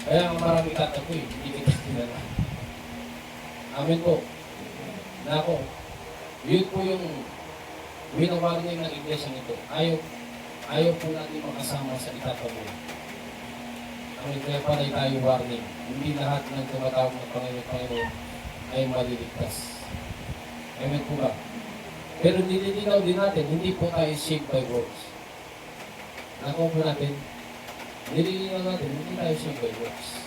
Kaya ang marami tatapo hindi kita kilala. Amen po. Nako, yun po yung winawarning ng iglesia nito. Ayaw po natin makasama sa itataboy. Amen, kaya pala tayo warning. Hindi lahat ng tumatawag ng Panginoon ay maliligtas. Amen po ba? Pero nililinaw din natin, hindi po tayo saved by works. Nakuha po natin, nililinaw natin, hindi tayo saved by works.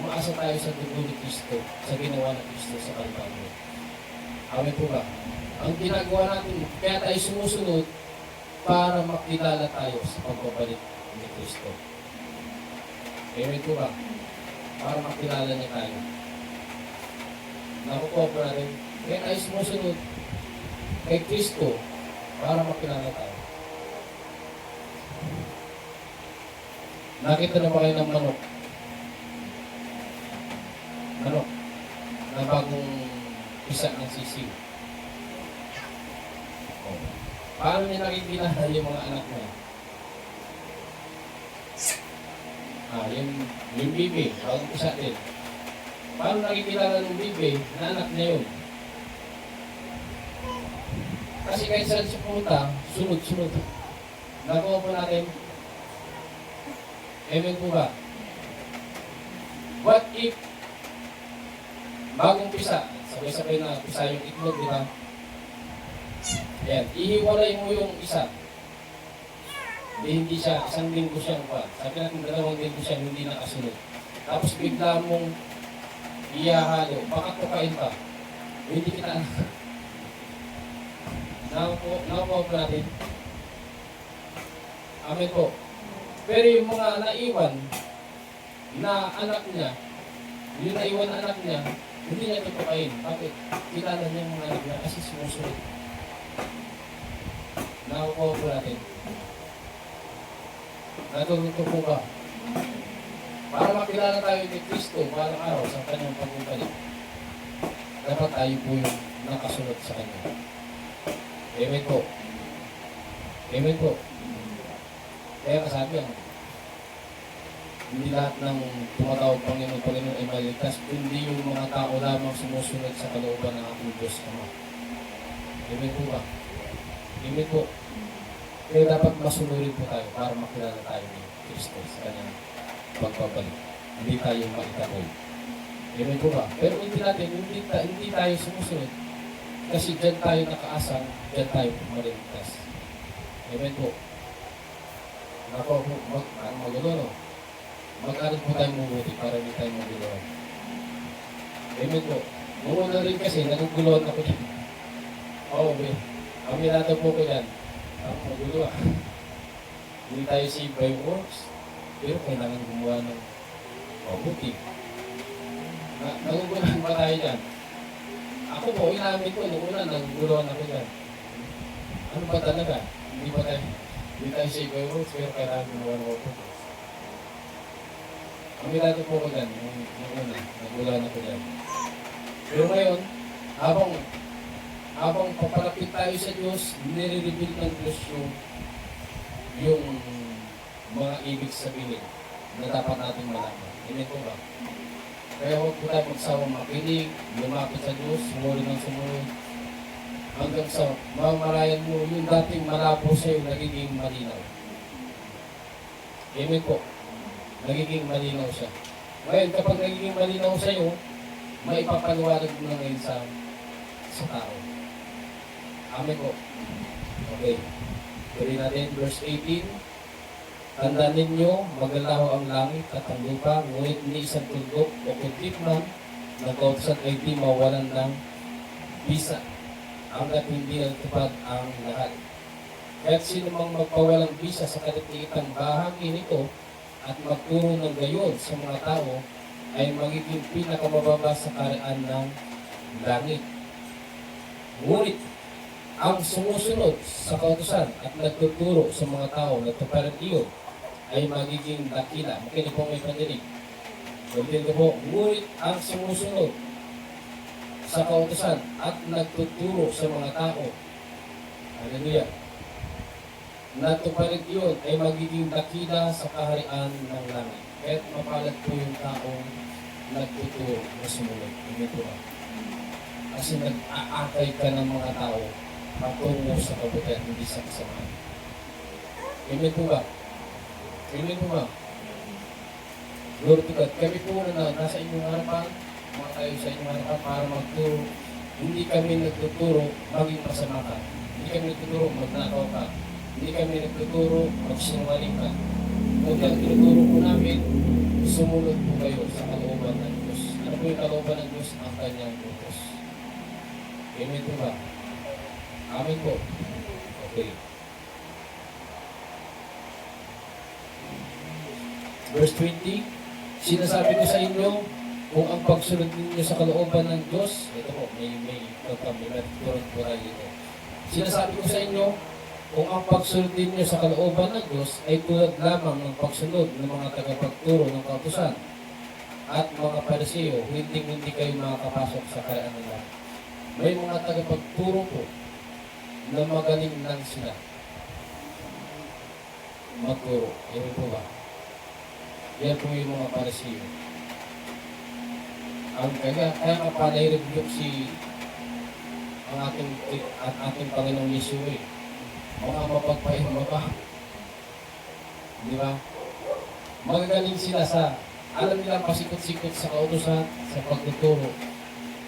Umaasa tayo sa dugo ni Kristo, sa ginawa ng Kristo sa Kalbaryo. Amen po ba? Ang ginagawa natin, kaya tayo sumusunod para makilala tayo sa pagbabalik ni Kristo. Amen po ba? Para makilala niya tayo. Nakukuha po natin, kaya tayo sumusunod kay Kristo para makilala tayo. Nakita na ba kayo ng manok? Manok na bagong isa ng sisiw. Paano niya nakikilala yung mga anak niya? Yung bibi, bagong isa din. Paano nakikilala ng bibi na anak niya yun? Kasi kahit saan siya pumunta, sunod-sunod. Nagawa po natin. Amen po ba? What if bagong pisa, sabay-sabay na pisa yung itlog, di ba? Ayan, ihiwalay mo yung isa. Hindi siya, isang linggo siyang pa. Sabi natin, 2 linggo siya, hindi nakasunod. Tapos bigla mong iyahalo, baka tukain pa. Hindi kita Nakuha po natin. Amen po. Pero yung mga naiwan na anak niya, yung naiwan na anak niya, hindi niya tutukain. Bakit? Kilala niya yung mga anak niya kasi sumusunod. Nakukuha po natin. Natututo po ba? Para makilala tayo ni Kristo, parang araw sa kanyang pagbabalik. Dapat tayo po yung nakasunod sa kanya. Amen po. Amen po. Kaya kasabi ang hindi lahat ng tumatawag Panginoon ay maligtas, kundi yung mga tao lamang sumusunod sa kalooban ng ating Diyos Ama. Amen po ba? Amen po. Kaya dapat masunurin po tayo para makilala tayo ni Kristo sa kanyang pagbabalik. hindi tayo maitanoy. Amen po ba? Pero hindi tayo sumusunod. Kasi dyan tayo nakaasang, dyan tayo maligtas. Amen po. Nako po, magulo, no? Mag-aral po tayo mabuti para hindi tayo magulo. Amen po. Noong rin kasi, naguguluhan ako dyan. Oo, okay. Aminado po ko yan. Ang magulo ah. Hindi tayo saved by works, pero kailangan gumawa ng mabuti. Naguguluhan ba tayo dyan? Ako po, inamin ko, noong una, naguguluhan ako dyan. Ano ba talaga? Hindi tayo saved by works, pero kailangan gumawa ng mabuti. Aminado po ko dyan, noong una, naguguluhan ako dyan. Pero ngayon, habang papalapit tayo sa Diyos, nire-reveal ng Diyos yung mga ibig sabihin na dapat natin malaman. Amen po ba? Kaya huwag po tayo magsawang makinig, lumapit sa Diyos, sumunod ng sumunod. Hanggang sa mamarayan mo, yung dating malabo sa'yo, nagiging malinaw. Amen po. Nagiging malinaw siya. Ngayon, kapag nagiging malinaw sa'yo, may ipapaliwanag mo na ngayon sa tao. Amen po. Okay. Tuloy natin, verse 18. Tandaan ninyo, magalaho ang langit at ang lupa, ngunit ni isang tundok o kuntit man na kautusan ay di mawalan ng bisa, hanggat hindi natupad ang lahat. Kaya't sino mang magpawalang bisa sa kalitiitang bahagi nito at magturo ng gayon sa mga tao, ay magiging pinakamababa sa kaharian ng langit. Ngunit, ang sumusunod sa kautusan at nagtuturo sa mga tao na tuparan iyon ay magiging dakila. Makinig po may pandinig. Ulitin ko po, ngunit ang sumusunod sa kautusan at nagtuturo sa mga tao, hallelujah, na tuparan iyon ay magiging dakila sa kaharian ng langit. Kahit mapalad po yung taong nagtuturo na sumunod. Amen po ba? Kasi nag-aakay ka ng mga tao patungo sa kabutihan, hindi sa kasamaan. Amen po ba? Amen po ba? Glory to God. Kami po na nasa inyong harapan, mga tayo sa inyong harapan para magturo. Hindi kami nagtuturo maging masama ka. Hindi kami nagtuturo magnakaw ka. Hindi kami nagtuturo magsinungaling ka. Kung ang tinuturo po namin, sumunod po kayo sa kalooban ng Diyos. Ano po yung kalooban ng Diyos? Ang kanyang utos. Amen po ba? Amen po. Okay. Verse 20, sinasabi ko sa inyo, kung ang pagsunod ninyo sa kalooban ng Diyos, ito po, may turun po tayo dito. Sinasabi ko sa inyo, kung ang pagsunod ninyo sa kalooban ng Diyos ay tulad lamang ng pagsunod ng mga tagapagturo ng kautusan at mga Pariseo, hindi kayo makakapasok sa kaharian ng langit. May mga tagapagturo po na magaling lang sila magturo. Yan po ba? Yan po yung mga Pariseo. Kaya kapalay-review ang ating Panginoong Yeshua. Mga mapagpahinga pa. Di ba? Magagaling sila sa, alam nila pasikot-sikot sa kautusan, sa pagtuturo.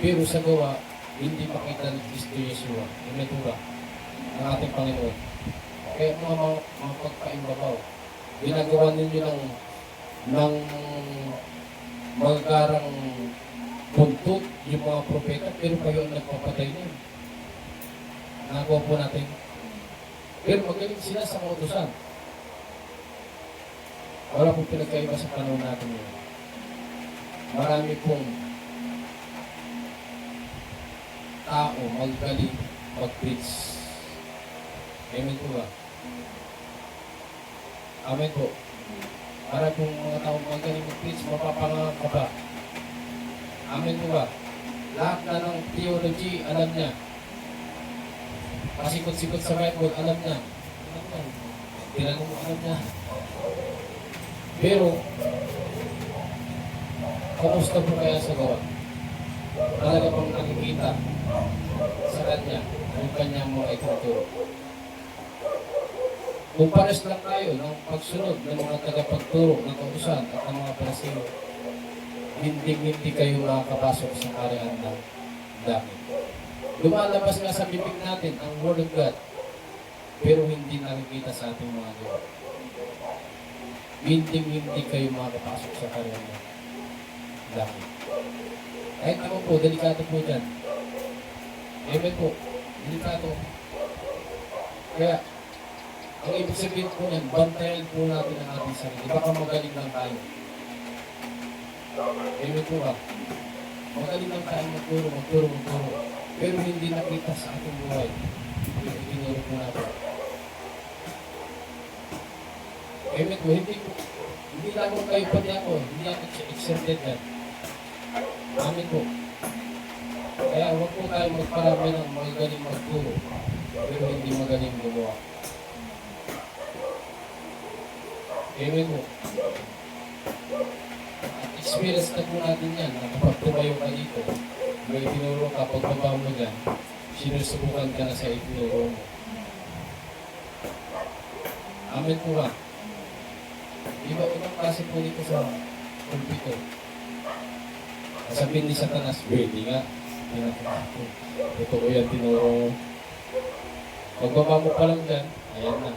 Pero sa gawa, hindi makita ni Kristo Yeshua. Amen po ba? Ang ating Panginoon. Kaya mga mapagpahinga ginagawa ninyo ng magagarang puntut yung mga propeta, pero kayo ang nagpapatay niyo. Nagawa po natin. Pero magaling sila sa kautusan. Wala pong pinagkaiba sa panahon natin yun. Marami pong tao magaling mag-preach. Amen po ba? Amen po. Marami pong mga tao magaling mag-preach, mapapangangap ka ba? Amen po ba? Lahat na ng theology, alam niya. Pasikot-sikot sa Bible, alam niya. Tinanong mo, alam niya. Pero, kamusta po kaya sa gawa? Talaga pang nakikita sa kanya yung kanyang mga ituturo. Kung pares lang tayo ng pagsunod ng mga tagapagturo ng kautusan at ng mga Pariseo, hindi kayo makakapasok sa kaharian ng langit. Lumalabas nga sa bibig natin ang Word of God, pero hindi nakikita sa ating mga gawa. Hindi kayo makakapasok sa kaharian ng langit. Kahit ako po, delikado po dyan. Amen po, delikado. Kaya, ang ibig sabihin po niyan, bantayan po natin ang ating sarili. Baka magaling lang tayo. Amen po ba? Magaling lang tayo magturo. Pero hindi nakita sa ating buhay. Yung itinuro po natin. Amen po, hindi lang po kayo pati ako. Hindi ako exempted yan. Amen po. Kaya huwag po tayo magparami ng magaling magturo. Pero hindi magaling gumawa. Amen po. At experience na po natin yan, na kapag tumayo ka dito, may tinuro ka, pagbaba mo dyan, sinusubukan ka na sa itinuro mo. Amen po ba? Ibang klase po dito sa pulpito. Sabihin ni Satanas, pwede nga. Totoo yan, tinuro mo. Pagbaba mo pa lang dyan, ayan na.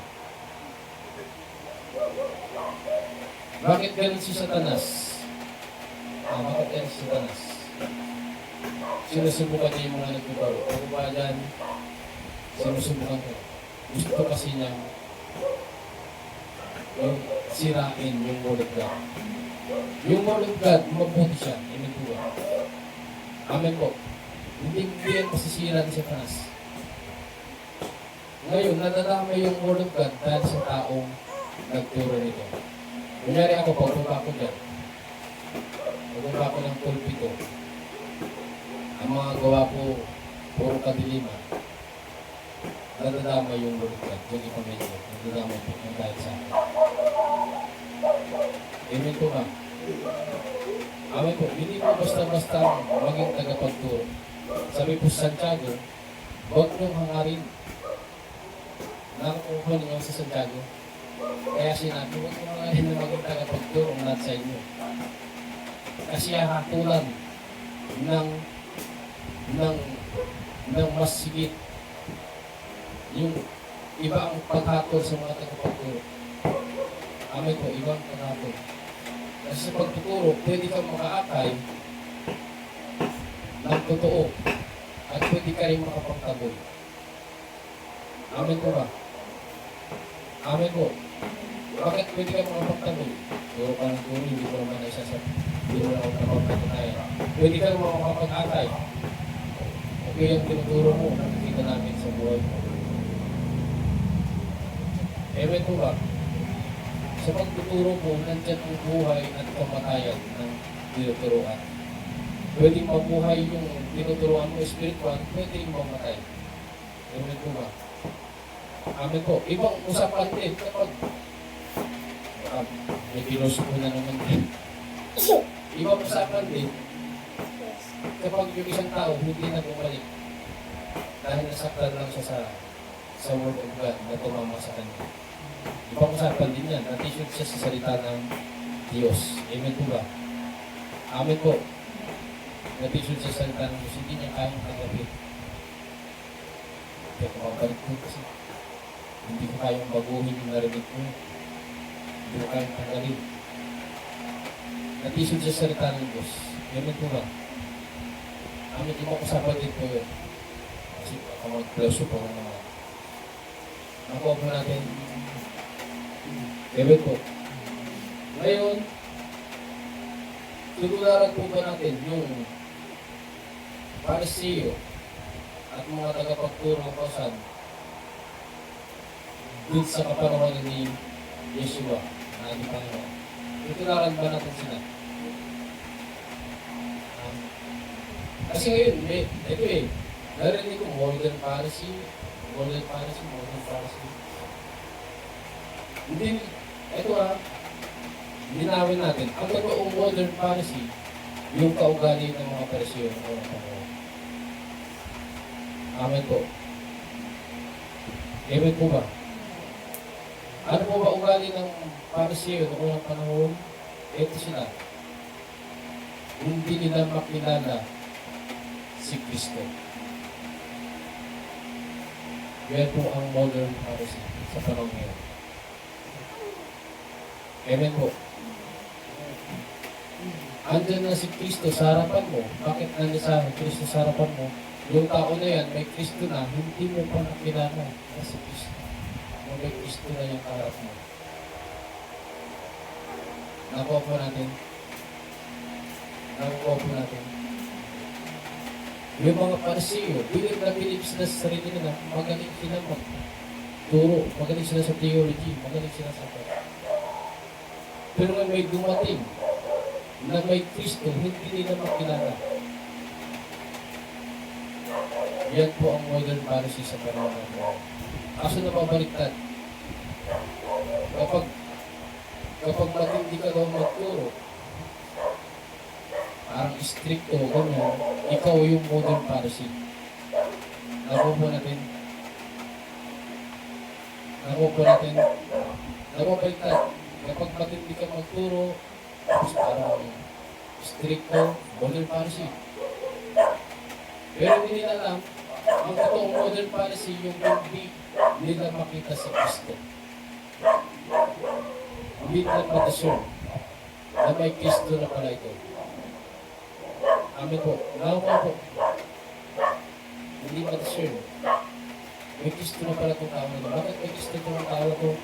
Bakit ganun si Satanas? Bakit ganun si Satanas? Sinusubukan niya yung mga nagtuturo. Pag ba dyan, sinusubukan ko. Gusto kasi niya yung sirain yung Word of God. Yung Word of God, mabuti siya. Amen po ba? Amen po. Hindi yan masisira ni Satanas. Ngayon, nadadamay yung Word of God dahil sa taong nagturo nito. Kunyari ako, pagbaba ko dyan. Pagbaba ko ng pulpito. Ang mga gawa ko, puro kadiliman. Nadadama yung Word of God. Yung ipamilyo. Nadadama po yung dahil sa akin. Amen po ba? Amen po. Hindi po basta-basta maging tagapagturo. Sabi po sa Santiago, huwag niyong hangarin. Nakakuha niyo sa Santiago. Kaya sinabi, huwag mo nga rin na maging tagapagturo lahat sa inyo. Kasi hatulan ng mas sigit yung iba ang paghatol sa mga tagapagturo. Amen po, ibang paghatol. Kasi sa pagtuturo, pwede kang makaakay ng totoo at pwede ka rin makapagtaboy. Amen po ba? Amen po. Bakit pwede ka makapagtaboy? Turo ka ng turo, hindi ko naman naisasabi. Hindi mo lang ako nakapagpatunayan. Pwede ka makapag-akay. Okay, yung tinuturo mo, nakikita namin sa buhay mo. Amen po ba? Sa pagtuturo mo, nandyan ang buhay at kamatayan ng tinuturuan. Pwede mabuhay yung tinuturuan mo spiritual, pwede rin mamatay. Amen po ba? Amen po. Ibang usapan din kapag may pinusuko na naman din. Ibang usapan din kapag yung isang tao hindi na bumalik dahil nasaktan lang siya sa Word of God na tumama sa kanya. Ibang usapan din yan. Natisyon siya sa salita ng Diyos. Amen po ba? Amen po. Natisyon siya sa salita ng Diyos. Hindi niya kayang tanggapin. Kaya kumabalik po kasi. Hindi ko kayang baguhin yung narinig ko. Hindi ko kayang tanggalin. Natisyon siya sa salita ng Diyos. Amen po ba? Amen. Ibang usapan din po yun. Kasi baka mag-bless po naman. Nakuha po natin. Amen po. Ngayon, tutularan po ba natin yung Pariseo at mga tagapagturo ng kautusan dun sa kapanahon ni Yeshua na ating Panginoon? Tutularan ba natin sila? Kasi ngayon, narinig ko modern Pharisee. Hindi, ito linawin natin. Ang totoong modern Pharisee, yung kaugali ng mga Pariseo ng unang panahon. Amen po. Amen po ba? Ano po ba ugali ng Pariseo noong unang panahon? Ito sila. Hindi nila makilala si Kristo. Yan po ang modern Pharisee sa panahon ngayon. Amen po. Andyan na si Kristo sa harapan mo. Bakit nandiyan sa Kristo sa harapan mo? Yung tao na yan, may Kristo na, hindi mo pa nakilala na si Kristo. May Kristo na yung harap mo. Nakuha po natin. Yung mga Pariseo, bilib na bilib sila sa sarili nila, magaling sila magturo, magaling sila sa theology, magaling sila sa pero nga may dumating na may Kristo, hindi nila makilala. Yan po ang modern Pharisee sa panahon natin. Kaso na mabaliktad. Kapag matindi ka daw magturo, parang stricto, gano'n, ikaw yung modern Pharisee. Nakuha po natin. Nababaliktad. Kapag matindi ka magturo, tapos parang stricto, modern Pharisee. Pero hindi nila alam, ang totoong modern Pharisee yung hindi nila makita si Kristo. Hindi nila ma-discern na may Kristo na pala ito. Amen po. Nakuha po. Hindi ma-discern. May Kristo na pala itong tao na ito. Bakit may Kristo itong tao na ito?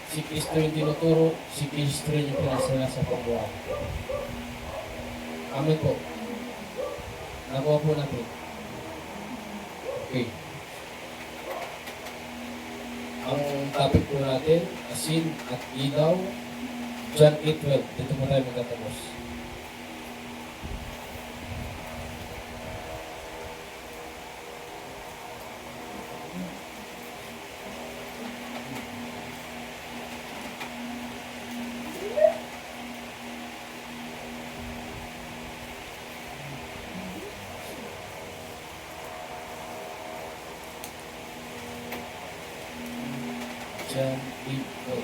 Si Kristo yung tinuturo, si Kristo yung pinasala sa pagbuhay. Amen po. Nakuha po natin. Okay. Ang topic po natin, asin at ilaw, John 8:12. Dito mo tayo magtatapos. John 8:12.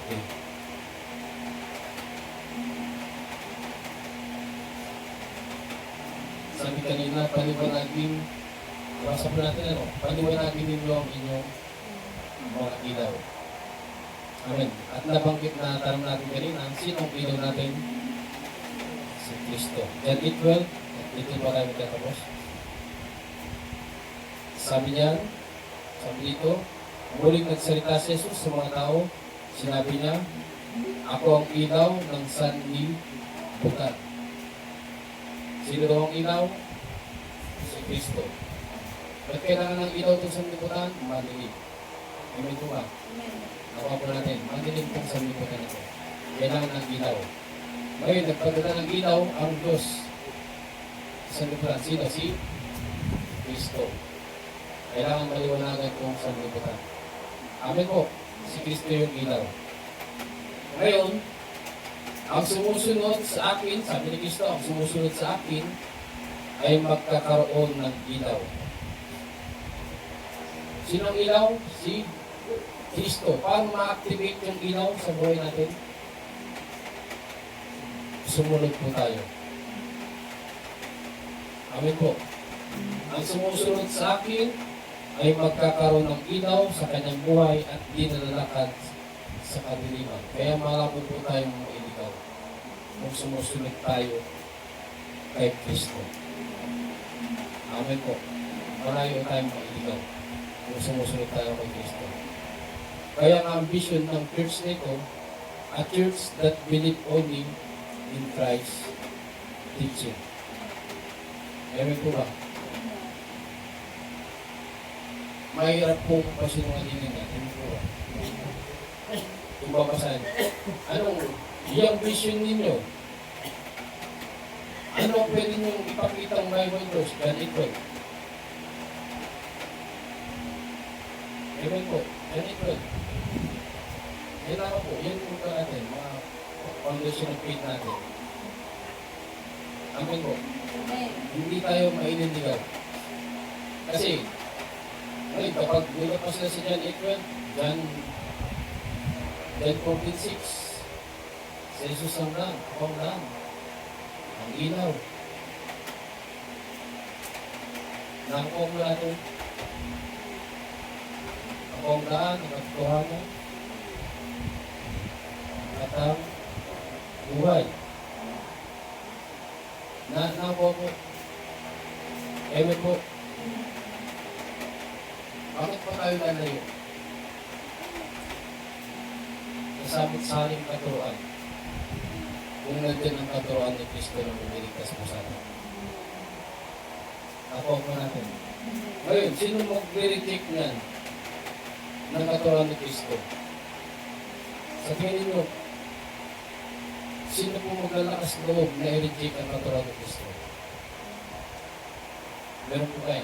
Okay. Sabi kanina, paliwanagin, basa po natin paliwanagin ninyo ang inyong mga ilaw. Amen. At nabanggit na tanong natin kanina, sinong ilaw natin? Si Kristo. John 8:12, dito pa tayo magtatapos. Sabi dito, muling nagsalita si Jesus sa mga tao, sinabi niya, ako ang ilaw ng sanlibutan. Sino daw ang ilaw? Si Kristo. Ba't kailangan ng ilaw itong sanlibutan? Madilim. Amen po ba? Nakuha po natin, madilim itong sanlibutan ito. Kailangan ng ilaw. Ngayon, nagpadala ng ilaw ang Diyos. Sanlibutan. Sino? Si Kristo. Kailangan maliwanagan itong sanlibutan. Amen po. Si Kristo yung ilaw. Ngayon, ang sumusunod sa akin, sabi ni Kristo, ang sumusunod sa akin ay magkakaroon ng ilaw. Sino ang ilaw? Si Kristo. Paano ma-activate yung ilaw sa buhay natin? Sumunod po tayo. Amen po. Ang sumusunod sa akin ay magkakaroon ng ilaw sa kanyang buhay at di nalalakad sa kadiliman. Kaya malabo po tayong mailigaw kung sumusunod tayo kay Kristo. Amen po. Malayo tayong mailigaw kung sumusunod tayo kay Kristo. Kaya ang ambition ng church nito, a church that believe only in Christ teaching. Amen po ba? Mahirap po pasinungalingan natin po ba? Kung babasahin. Anong yung vision ninyo? Ano pwede nyo ipakita ang Bible verse? Ganito. Amen po. Ganito. Yan lang po, yan po ka natin, mga foundation of faith natin. Amen po. Amen. Hindi tayo mainindigan. Kasi, ay, kapag nilapos na si John 8:12, John 14:6, sa Jesus ang daan, ako ang daan, ang ilaw. Nakuha mo natin. Ako ang daan, ang katotohanan, at ang buhay. Nakuha mo. Amen po. Bakit pa tayo lalayo? Kasabot sa aling katuruan. Kung nandyan ang katuruan ni Kristo na lumiligtas po sa atin. Nakuha po natin. Ngayon, sino mag-reject niyan ng katuruan ni Kristo? Sa tingin niyo, sino po maglalakas loob na i-reject ang katuruan ni Kristo? Meron po kaya?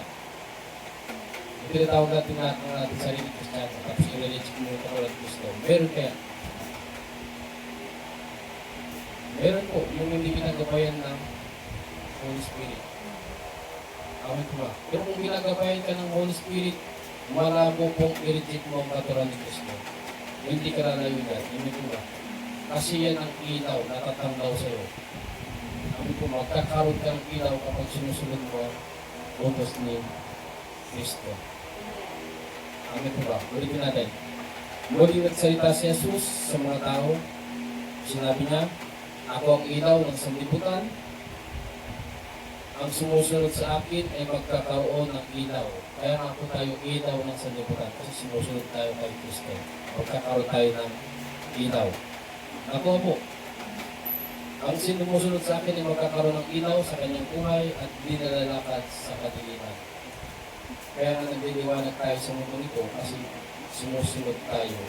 Tinatawag natin natin sarili Kristiyano tapos i-reject mo yung katuruan ni Kristo. Meron kaya? Meron po, yung hindi ginagabayan ng Holy Spirit. Amin po ba? Pero kung ginagabayan ka ng Holy Spirit, malabo pong i-reject mo ang katuruan ni Kristo. Hindi ka lalayo yan. Amin po ba? Kasi yan ang ilaw na tatanggaw sa'yo. Amin po, magkakaroon ka ng ilaw kapag sinusunod mo ang utos ni Kristo. Amin po ba? Ulitin natin. Muli nagsalita si Jesus sa mga tao. Sinabi niya, ako ang ilaw ng sanlibutan. Ang sumusunod sa akin ay magkakaroon ng ilaw. Kaya nga po tayo ilaw ng sanlibutan kasi sumusunod tayo kay Kristo. Magkakaroon tayo ng ilaw. Ako po, ang sumusunod sa akin ay magkakaroon ng ilaw sa kanyang buhay at di nalalakad sa kadiliman. Kaya nga nagliliwanag tayo sa mundo nito kasi sumusunod tayo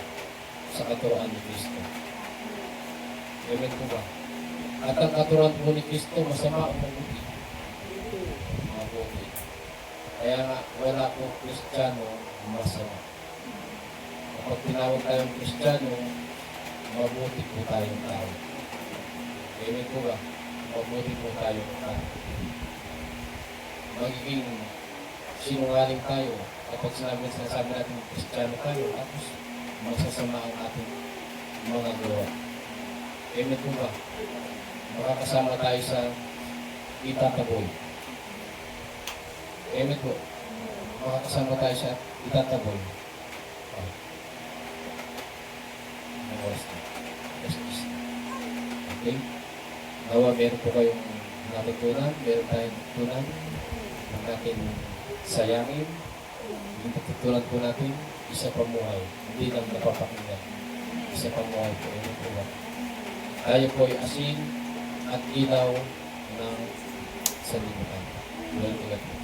sa katuruan ni Kristo. Amen po ba? At ang katuruan po ni Kristo, masama o mabuti? Mabuti. Kaya nga, wala po Kristiyano masama. Kapag tinawag tayong Kristiyano, mabuti po tayong tao. Amen po ba? Mabuti po tayong tao. Magiging sinungaling tayo kapag sinasabi natin Kristiyano tayo, tapos masasama ang ating mga gawa. Amen po ba? Makakasama tayo sa itataboy. Amen po. Makakasama tayo sa itataboy. Ang oras na. Okay? Nawa, meron po kayong natutunan, meron tayong natutunan. Huwag natin sayangin. Yung pagtutunan po natin, isa pamuhay. Hindi lang napapakinggan. Isa pamuhay po. Amen po ba? Tayo po ay asin at ilaw ng sanlibutan. Walang tigat po.